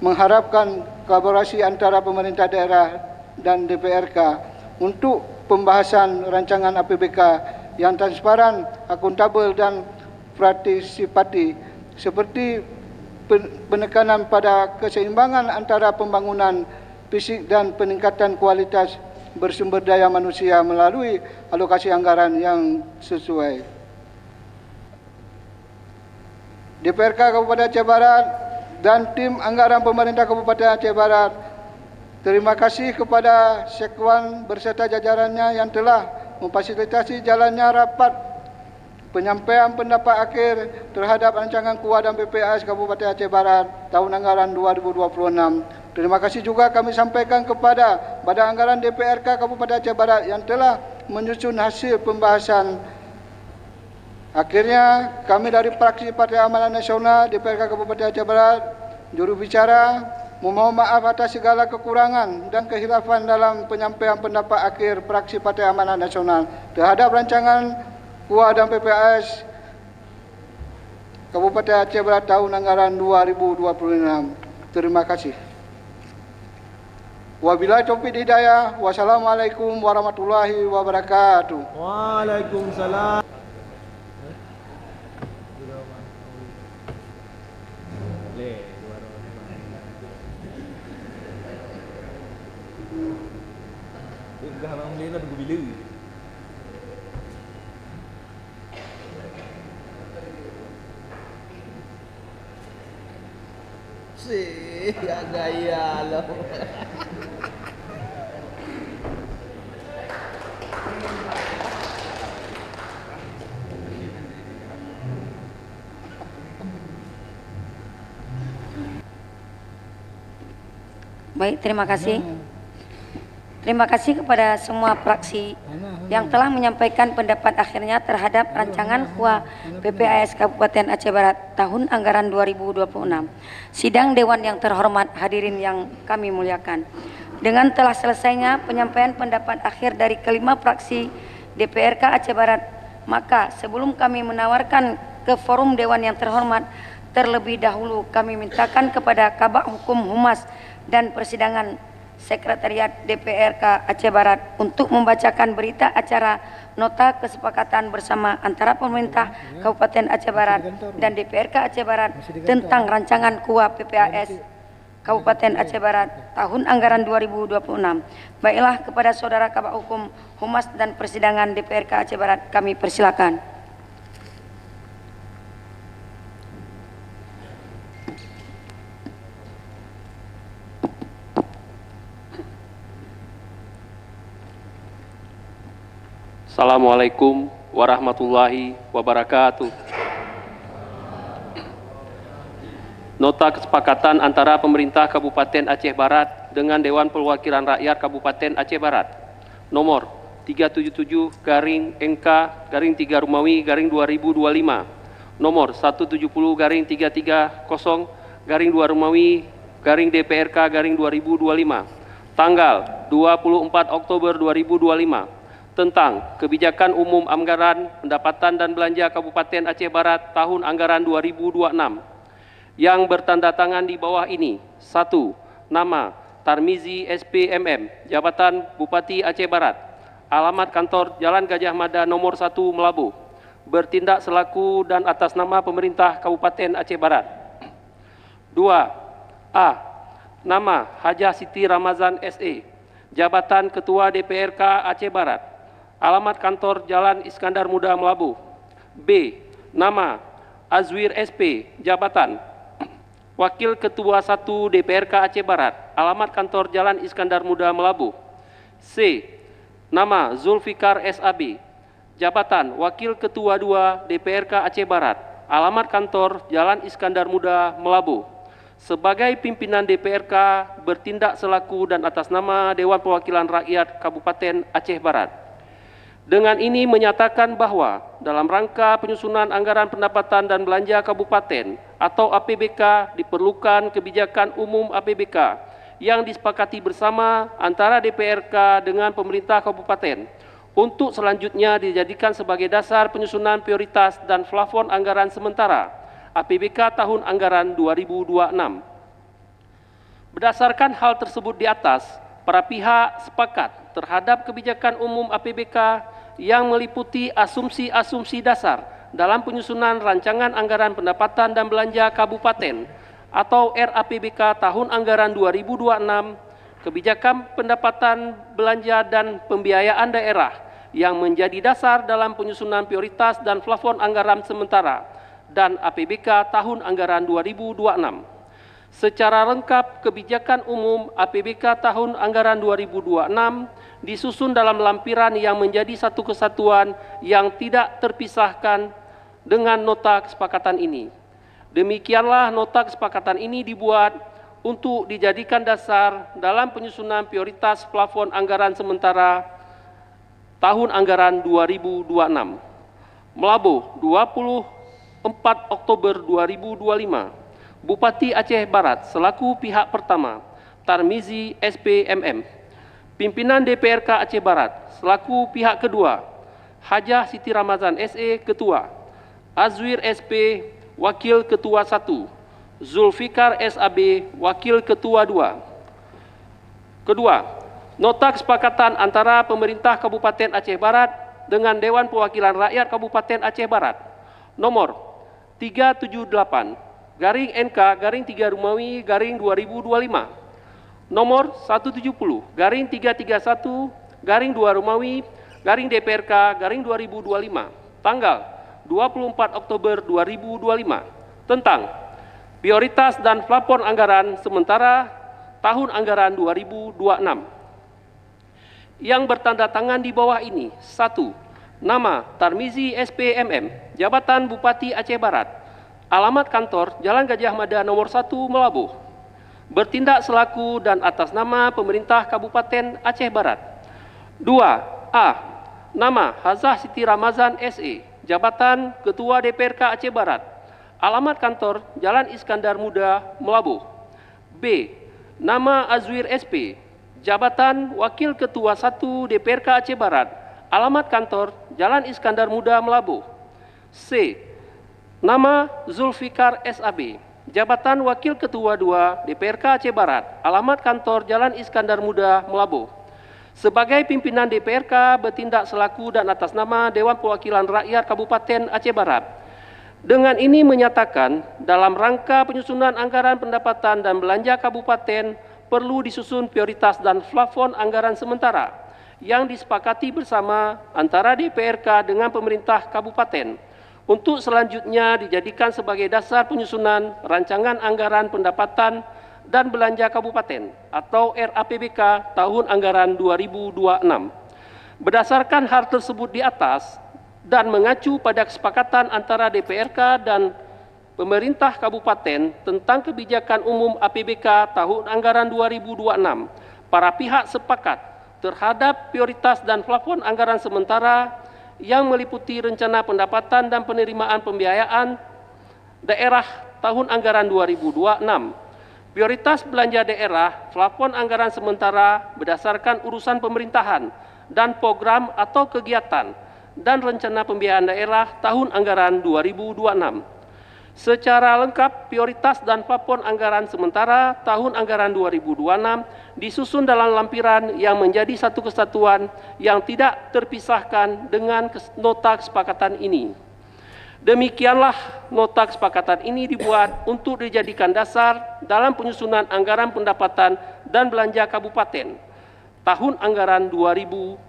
mengharapkan kolaborasi antara pemerintah daerah dan DPRK untuk pembahasan rancangan APBK yang transparan, akuntabel dan partisipatif, seperti penekanan pada keseimbangan antara pembangunan fisik dan peningkatan kualitas bersumber daya manusia melalui alokasi anggaran yang sesuai. DPRK Kabupaten Aceh Barat dan tim anggaran pemerintah Kabupaten Aceh Barat, terima kasih kepada Sekwan berserta jajarannya yang telah memfasilitasi jalannya rapat penyampaian pendapat akhir terhadap rancangan KUA dan PPAS Kabupaten Aceh Barat tahun anggaran 2026. Terima kasih juga kami sampaikan kepada Badan Anggaran DPRK Kabupaten Aceh Barat yang telah menyusun hasil pembahasan. Akhirnya, kami dari fraksi Partai Amanat Nasional DPRK Kabupaten Aceh Barat, juru bicara, memohon maaf atas segala kekurangan dan kehilafan dalam penyampaian pendapat akhir fraksi Partai Amanat Nasional terhadap rancangan KUA dan PPAS Kabupaten Aceh Barat tahun anggaran 2026. Terima kasih. Wabillahi taufiq hidayah. Wassalamualaikum warahmatullahi wabarakatuh. Waalaikumsalam. Kalau beli nak tunggu bila? Ya gaya lah. Baik, terima kasih. Terima kasih kepada semua fraksi yang telah menyampaikan pendapat akhirnya terhadap rancangan KUA PPAS Kabupaten Aceh Barat tahun anggaran 2026. Sidang Dewan yang terhormat, hadirin yang kami muliakan. Dengan telah selesainya penyampaian pendapat akhir dari kelima fraksi DPRK Aceh Barat, maka sebelum kami menawarkan ke forum Dewan yang terhormat, terlebih dahulu kami mintakan kepada Kabak Hukum Humas dan Persidangan Sekretariat DPRK Aceh Barat untuk membacakan berita acara nota kesepakatan bersama antara pemerintah Kabupaten Aceh Barat dan DPRK Aceh Barat tentang rancangan KUA PPAS Kabupaten Aceh Barat tahun anggaran 2026. Baiklah, kepada saudara Kabak Hukum Humas dan Persidangan DPRK Aceh Barat kami persilakan. Assalamualaikum warahmatullahi wabarakatuh. Nota kesepakatan antara pemerintah Kabupaten Aceh Barat dengan Dewan Perwakilan Rakyat Kabupaten Aceh Barat nomor 377-NK-3 nomor 170-330-2 DPRK-2025 tanggal 24 Oktober 2025 tentang Kebijakan Umum Anggaran Pendapatan dan Belanja Kabupaten Aceh Barat tahun anggaran 2026 yang bertanda tangan di bawah ini. 1. Nama Tarmizi SPMM, Jabatan Bupati Aceh Barat, alamat kantor Jalan Gajah Mada nomor 1 Melabuh, bertindak selaku dan atas nama pemerintah Kabupaten Aceh Barat. 2. A. Nama Hajah Siti Ramazan SE, Jabatan Ketua DPRK Aceh Barat, alamat kantor Jalan Iskandar Muda Melabuh. B. Nama Azwir SP, Jabatan Wakil Ketua 1 DPRK Aceh Barat, alamat kantor Jalan Iskandar Muda Melabuh. C. Nama Zulfikar SAB, Jabatan Wakil Ketua 2 DPRK Aceh Barat, alamat kantor Jalan Iskandar Muda Melabuh. Sebagai pimpinan DPRK bertindak selaku dan atas nama Dewan Perwakilan Rakyat Kabupaten Aceh Barat. Dengan ini menyatakan bahwa dalam rangka penyusunan anggaran pendapatan dan belanja kabupaten atau APBK diperlukan kebijakan umum APBK yang disepakati bersama antara DPRK dengan pemerintah kabupaten untuk selanjutnya dijadikan sebagai dasar penyusunan prioritas dan plafon anggaran sementara APBK tahun anggaran 2026. Berdasarkan hal tersebut di atas, para pihak sepakat terhadap kebijakan umum APBK yang meliputi asumsi-asumsi dasar dalam penyusunan rancangan anggaran pendapatan dan belanja kabupaten atau RAPBK tahun anggaran 2026, kebijakan pendapatan belanja dan pembiayaan daerah yang menjadi dasar dalam penyusunan prioritas dan plafon anggaran sementara dan APBK tahun anggaran 2026. Secara lengkap, kebijakan umum APBK tahun anggaran 2026 disusun dalam lampiran yang menjadi satu kesatuan yang tidak terpisahkan dengan nota kesepakatan ini. Demikianlah nota kesepakatan ini dibuat untuk dijadikan dasar dalam penyusunan prioritas plafon anggaran sementara tahun anggaran 2026. Melabuh, 24 Oktober 2025. Bupati Aceh Barat selaku pihak pertama, Tarmizi SPMM. Pimpinan DPRK Aceh Barat selaku pihak kedua, Hajah Siti Ramazan SE Ketua, Azwir SP Wakil Ketua 1, Zulfikar SAB Wakil Ketua 2. Kedua, nota kesepakatan antara pemerintah Kabupaten Aceh Barat dengan Dewan Perwakilan Rakyat Kabupaten Aceh Barat nomor 378 garing NK garing 3 Rumawi garing 2025 nomor 170 garing 331 garing 2 Rumawi garing DPRK garing 2025 tanggal 24 Oktober 2025 tentang prioritas dan plafon anggaran sementara tahun anggaran 2026 yang bertanda tangan di bawah ini. 1. Nama Tarmizi SPMM, Jabatan Bupati Aceh Barat, alamat kantor Jalan Gajah Mada nomor 1 Melabuh, bertindak selaku dan atas nama pemerintah Kabupaten Aceh Barat. 2. A. Nama Hajah Siti Ramazan SE, Jabatan Ketua DPRK Aceh Barat, alamat kantor Jalan Iskandar Muda Melabuh. B. Nama Azwir SP, Jabatan Wakil Ketua 1 DPRK Aceh Barat, alamat kantor Jalan Iskandar Muda Melabuh. C. Nama Zulfikar SAB, Jabatan Wakil Ketua 2 DPRK Aceh Barat, alamat kantor Jalan Iskandar Muda Melabuh. Sebagai pimpinan DPRK bertindak selaku dan atas nama Dewan Perwakilan Rakyat Kabupaten Aceh Barat. Dengan ini menyatakan dalam rangka penyusunan anggaran pendapatan dan belanja kabupaten perlu disusun prioritas dan plafon anggaran sementara yang disepakati bersama antara DPRK dengan pemerintah kabupaten untuk selanjutnya dijadikan sebagai dasar penyusunan rancangan anggaran pendapatan dan belanja kabupaten atau RAPBK tahun anggaran 2026. Berdasarkan hal tersebut di atas dan mengacu pada kesepakatan antara DPRK dan pemerintah kabupaten tentang kebijakan umum APBK tahun anggaran 2026, para pihak sepakat terhadap prioritas dan plafon anggaran sementara yang meliputi rencana pendapatan dan penerimaan pembiayaan daerah tahun anggaran 2026, Prioritas belanja daerah, plafon anggaran sementara berdasarkan urusan pemerintahan dan program atau kegiatan dan rencana pembiayaan daerah tahun anggaran 2026. Secara lengkap, prioritas dan plafon anggaran sementara tahun anggaran 2026 disusun dalam lampiran yang menjadi satu kesatuan yang tidak terpisahkan dengan nota kesepakatan ini. Demikianlah nota kesepakatan ini dibuat untuk dijadikan dasar dalam penyusunan anggaran pendapatan dan belanja kabupaten tahun anggaran 2026.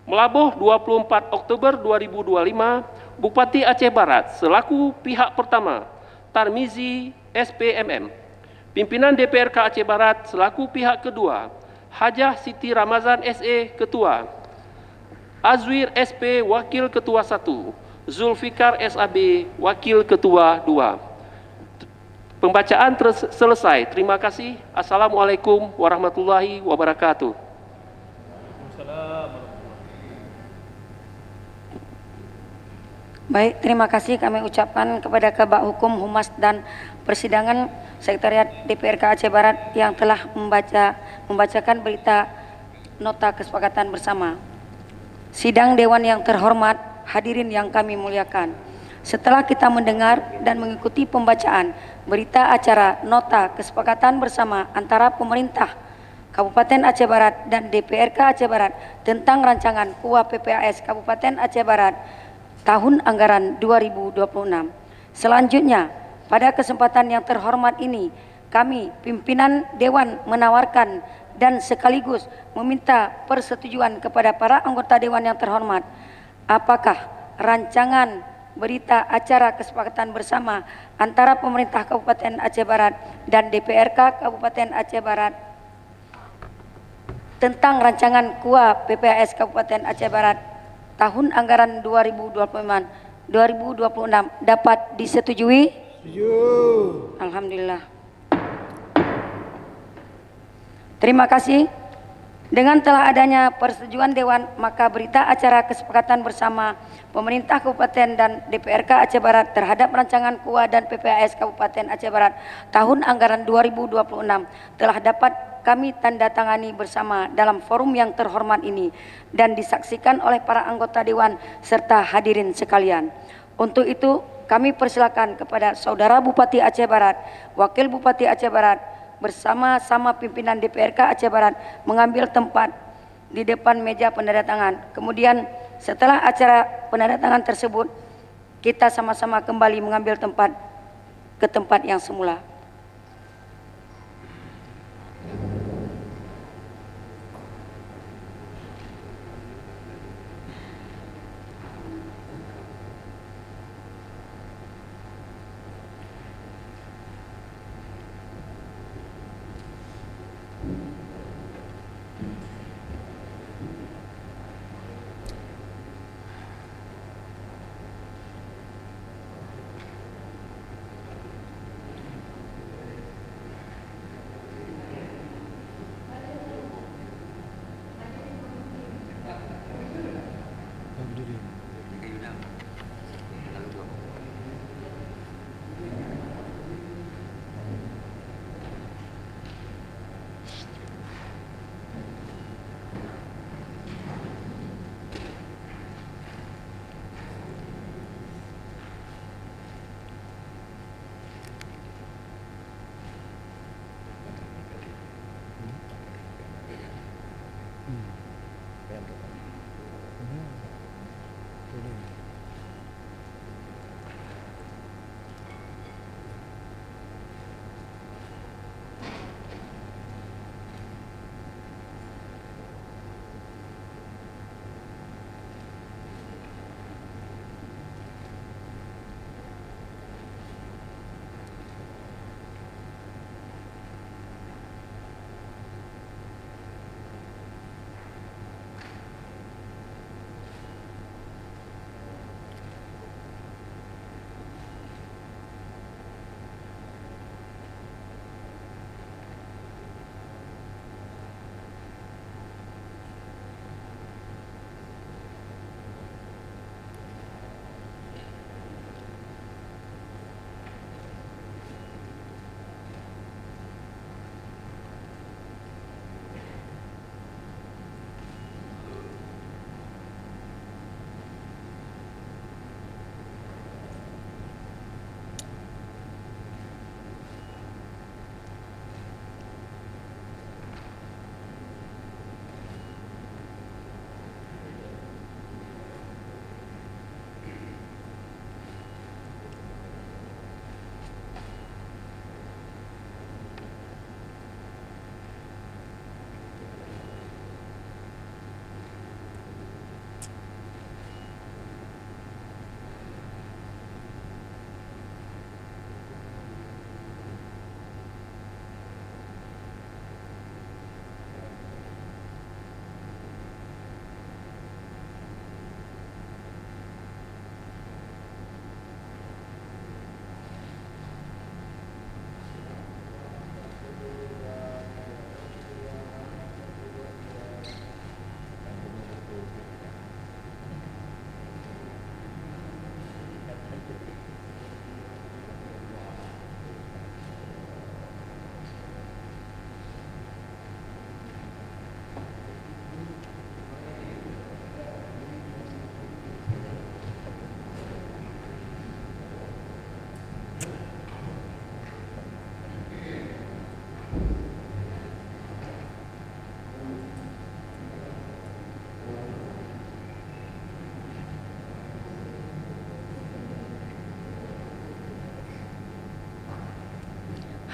Melabuh 24 Oktober 2025, Bupati Aceh Barat selaku pihak pertama, Tarmizi SPMM, pimpinan DPRK Aceh Barat selaku pihak kedua, Hajah Siti Ramazan SE Ketua, Azwir SP Wakil Ketua 1, Zulfikar SAB Wakil Ketua 2. Pembacaan selesai. Terima kasih. Assalamualaikum warahmatullahi wabarakatuh. Baik, terima kasih kami ucapkan kepada Kabak Hukum, Humas dan Persidangan Sekretariat DPRK Aceh Barat yang telah membacakan berita nota kesepakatan bersama. Sidang Dewan yang terhormat, hadirin yang kami muliakan. Setelah kita mendengar dan mengikuti pembacaan berita acara nota kesepakatan bersama antara pemerintah Kabupaten Aceh Barat dan DPRK Aceh Barat tentang rancangan KUA PPAS Kabupaten Aceh Barat tahun anggaran 2026. Selanjutnya, pada kesempatan yang terhormat ini, kami pimpinan Dewan menawarkan dan sekaligus meminta persetujuan kepada para anggota Dewan yang terhormat, apakah rancangan berita acara kesepakatan bersama antara pemerintah Kabupaten Aceh Barat dan DPRK Kabupaten Aceh Barat tentang rancangan KUA PPAS Kabupaten Aceh Barat tahun anggaran 2026 dapat disetujui? Setuju. Alhamdulillah. Terima kasih. Dengan telah adanya persetujuan Dewan, maka berita acara kesepakatan bersama pemerintah Kabupaten dan DPRK Aceh Barat terhadap rancangan KUA dan PPAS Kabupaten Aceh Barat tahun anggaran 2026 telah dapat kami tanda tangani bersama dalam forum yang terhormat ini dan disaksikan oleh para anggota Dewan serta hadirin sekalian. Untuk itu, kami persilakan kepada Saudara Bupati Aceh Barat, Wakil Bupati Aceh Barat, bersama-sama pimpinan DPRK Aceh Barat mengambil tempat di depan meja penandatangan. Kemudian setelah acara penandatangan tersebut, kita sama-sama kembali mengambil tempat ke tempat yang semula.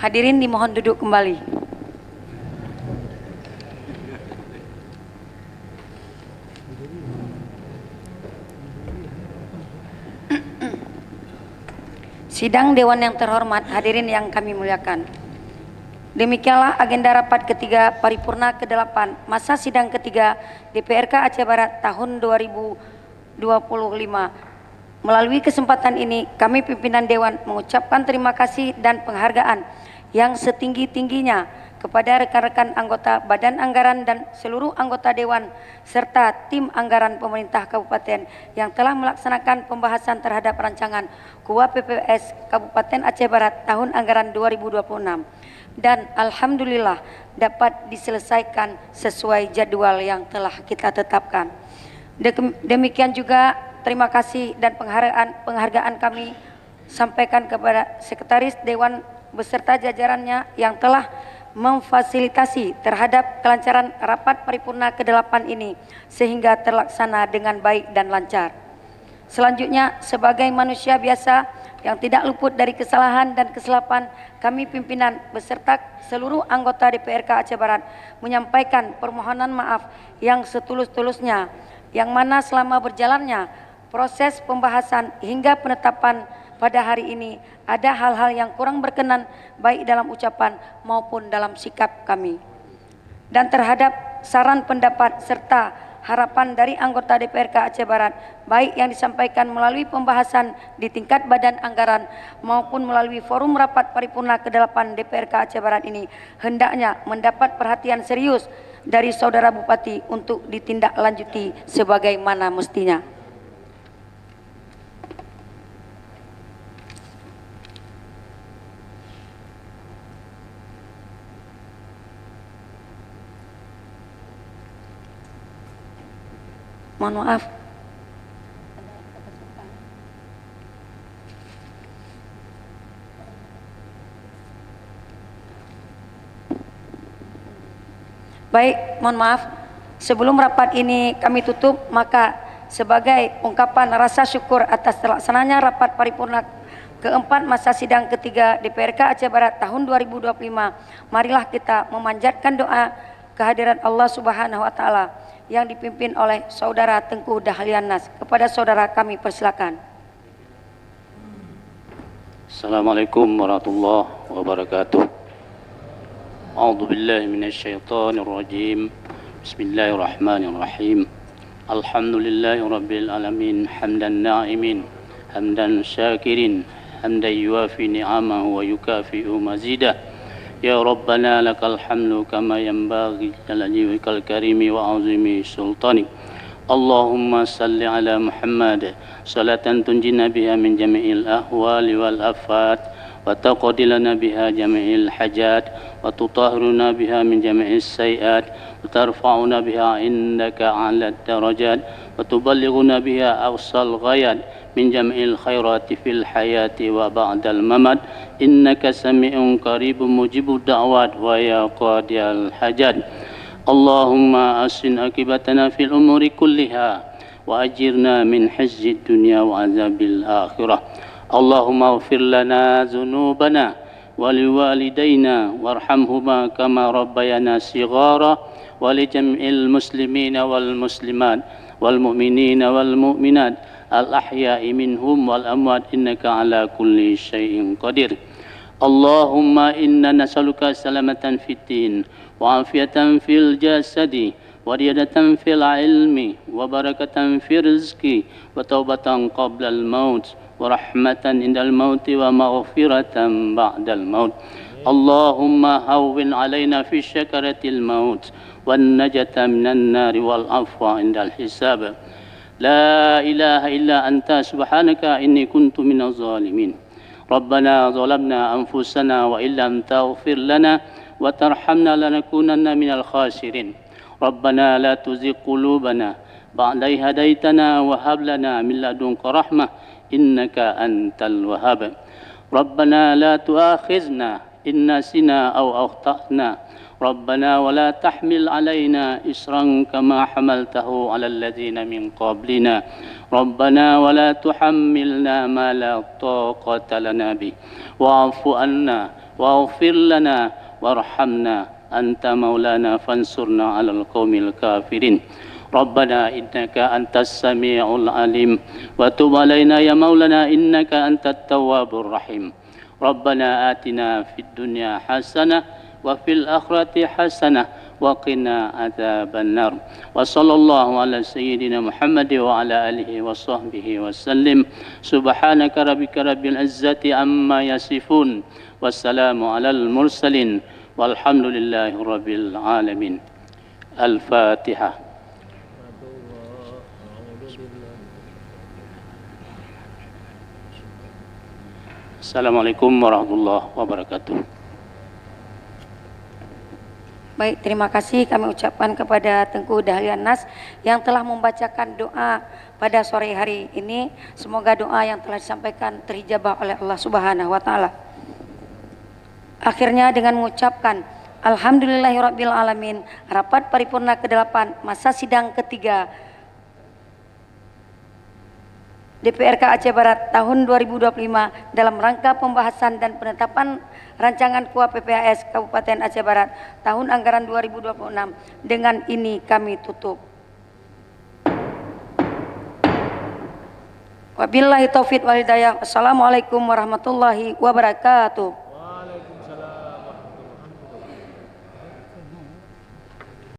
Hadirin dimohon duduk kembali. Sidang Dewan yang terhormat, hadirin yang kami muliakan. Demikianlah agenda rapat ketiga paripurna ke-8 masa sidang ketiga DPRK Aceh Barat tahun 2025. Melalui kesempatan ini, kami pimpinan Dewan mengucapkan terima kasih dan penghargaan yang setinggi-tingginya kepada rekan-rekan anggota Badan Anggaran dan seluruh anggota Dewan serta tim anggaran pemerintah Kabupaten yang telah melaksanakan pembahasan terhadap rancangan KUA PPS Kabupaten Aceh Barat tahun anggaran 2026 dan alhamdulillah dapat diselesaikan sesuai jadwal yang telah kita tetapkan. Demikian juga terima kasih dan penghargaan kami sampaikan kepada Sekretaris Dewan beserta jajarannya yang telah memfasilitasi terhadap kelancaran rapat paripurna ke-8 ini sehingga terlaksana dengan baik dan lancar. Selanjutnya, sebagai manusia biasa yang tidak luput dari kesalahan dan kesilapan, kami pimpinan beserta seluruh anggota DPRK Aceh Barat menyampaikan permohonan maaf yang setulus-tulusnya, yang mana selama berjalannya proses pembahasan hingga penetapan pada hari ini ada hal-hal yang kurang berkenan baik dalam ucapan maupun dalam sikap kami. Dan terhadap saran pendapat serta harapan dari anggota DPRK Aceh Barat baik yang disampaikan melalui pembahasan di tingkat Badan Anggaran maupun melalui forum rapat paripurna ke-8 DPRK Aceh Barat ini hendaknya mendapat perhatian serius dari Saudara Bupati untuk ditindaklanjuti sebagaimana mestinya. Mohon maaf. Baik, mohon maaf. Sebelum rapat ini kami tutup, maka sebagai ungkapan rasa syukur atas terlaksananya rapat paripurna keempat masa sidang ketiga DPRK Aceh Barat tahun 2025, marilah kita memanjatkan doa kehadiran Allah Subhanahu wa taala yang dipimpin oleh Saudara Tengku Dahlian Nas. Kepada saudara kami persilakan. Assalamualaikum warahmatullahi wabarakatuh. A'udzu billahi minasyaitonir rajim. Bismillahirrahmanirrahim. Alhamdulillahi rabbil alamin, hamdan na'imin, hamdan syakirin, hamdan yuafi ni'amahu wa yukafi'u mazidah. Ya Rabbana lakal hamdu kama yanbaghi jalali wajhikal karimi wa azimi sultanik. Allahumma salli ala Muhammad salatan tunjina biha min jami'il ahwali wal afat wa taqdi lana biha jami'il hajat wa tutahhiruna biha min jami'is sayiat wa tarfa'una biha indaka a'la darajat wa tuballighuna biha awsal ghayat min jami'il khairati fil hayati wa ba'dal mamat innaka sami'un qaribun mujibud da'wat wa ya qadiyal hajat. Allahumma asin akibatana fil umuri kulliha wa ajirna min hizzid dunya wa azabil akhirah. Allahumma ighfir lana dhunubana wa liwalidayna warhamhuma kama rabbayana shighara wa li jam'il muslimina wal muslimat wal mu'minina wal mu'minat al-ahya'i minhum wal amwat innaka ala kulli syai'in qadir. Allahumma inna nas'aluka salamatan fid din wa afiyatan fil jasadi wa riyadatan fil ilmi wa barakatan fil rizqi wa taubatan qabla al-maut wa rahmatan indal maut wa maghfiratan ba'dal maut. Allahumma hawwin alaina fi syakaratil maut wan najata minan nari wal afwa indal hisab. La ilaha illa anta subhanaka inni kuntu minaz zalimin. Rabbana zalamna anfusana wa illam taghfir lana wa tarhamna lanakunanna minal khasirin. Rabbana la tuzigh qulubana ba'da idh hadaitana wa hab lana min ladunka rahmah innaka antal wahhab. Rabbana la tu'akhizna in nasina aw akhtana. ربنا ولا تحمل علينا إصرا كما حملته على الذين من قبلنا ربنا ولا تحملنا ما لا طاقة لنا به واعف عنا واغفر لنا وارحمنا أنت مولانا فانصرنا على القوم الكافرين ربنا إنك أنت السميع العليم وتب علينا يا مولانا إنك أنت التواب الرحيم ربنا آتنا في الدنيا حسنة وفي الآخرة حسنة وقنا عذاب النار وصلى الله على سيدنا محمد وعلى آله وصحبه وسلم سبحانك ربك رب العزة عما يصفون والسلام على المرسلين والحمد لله رب العالمين الفاتحة Assalamualaikum warahmatullahi wabarakatuh. Baik, terima kasih kami ucapkan kepada Tengku Dahlian Nas yang telah membacakan doa pada sore hari ini. Semoga doa yang telah disampaikan terijabah oleh Allah Subhanahu wa taala. Akhirnya dengan mengucapkan Alhamdulillahirabbil alamin, rapat paripurna ke-8 masa sidang ketiga DPRK Aceh Barat tahun 2025 dalam rangka pembahasan dan penetapan rancangan KUA PPAS Kabupaten Aceh Barat tahun anggaran 2026. Dengan ini kami tutup. Wabillahi taufiq wal hidayah. Wassalamualaikum warahmatullahi wabarakatuh.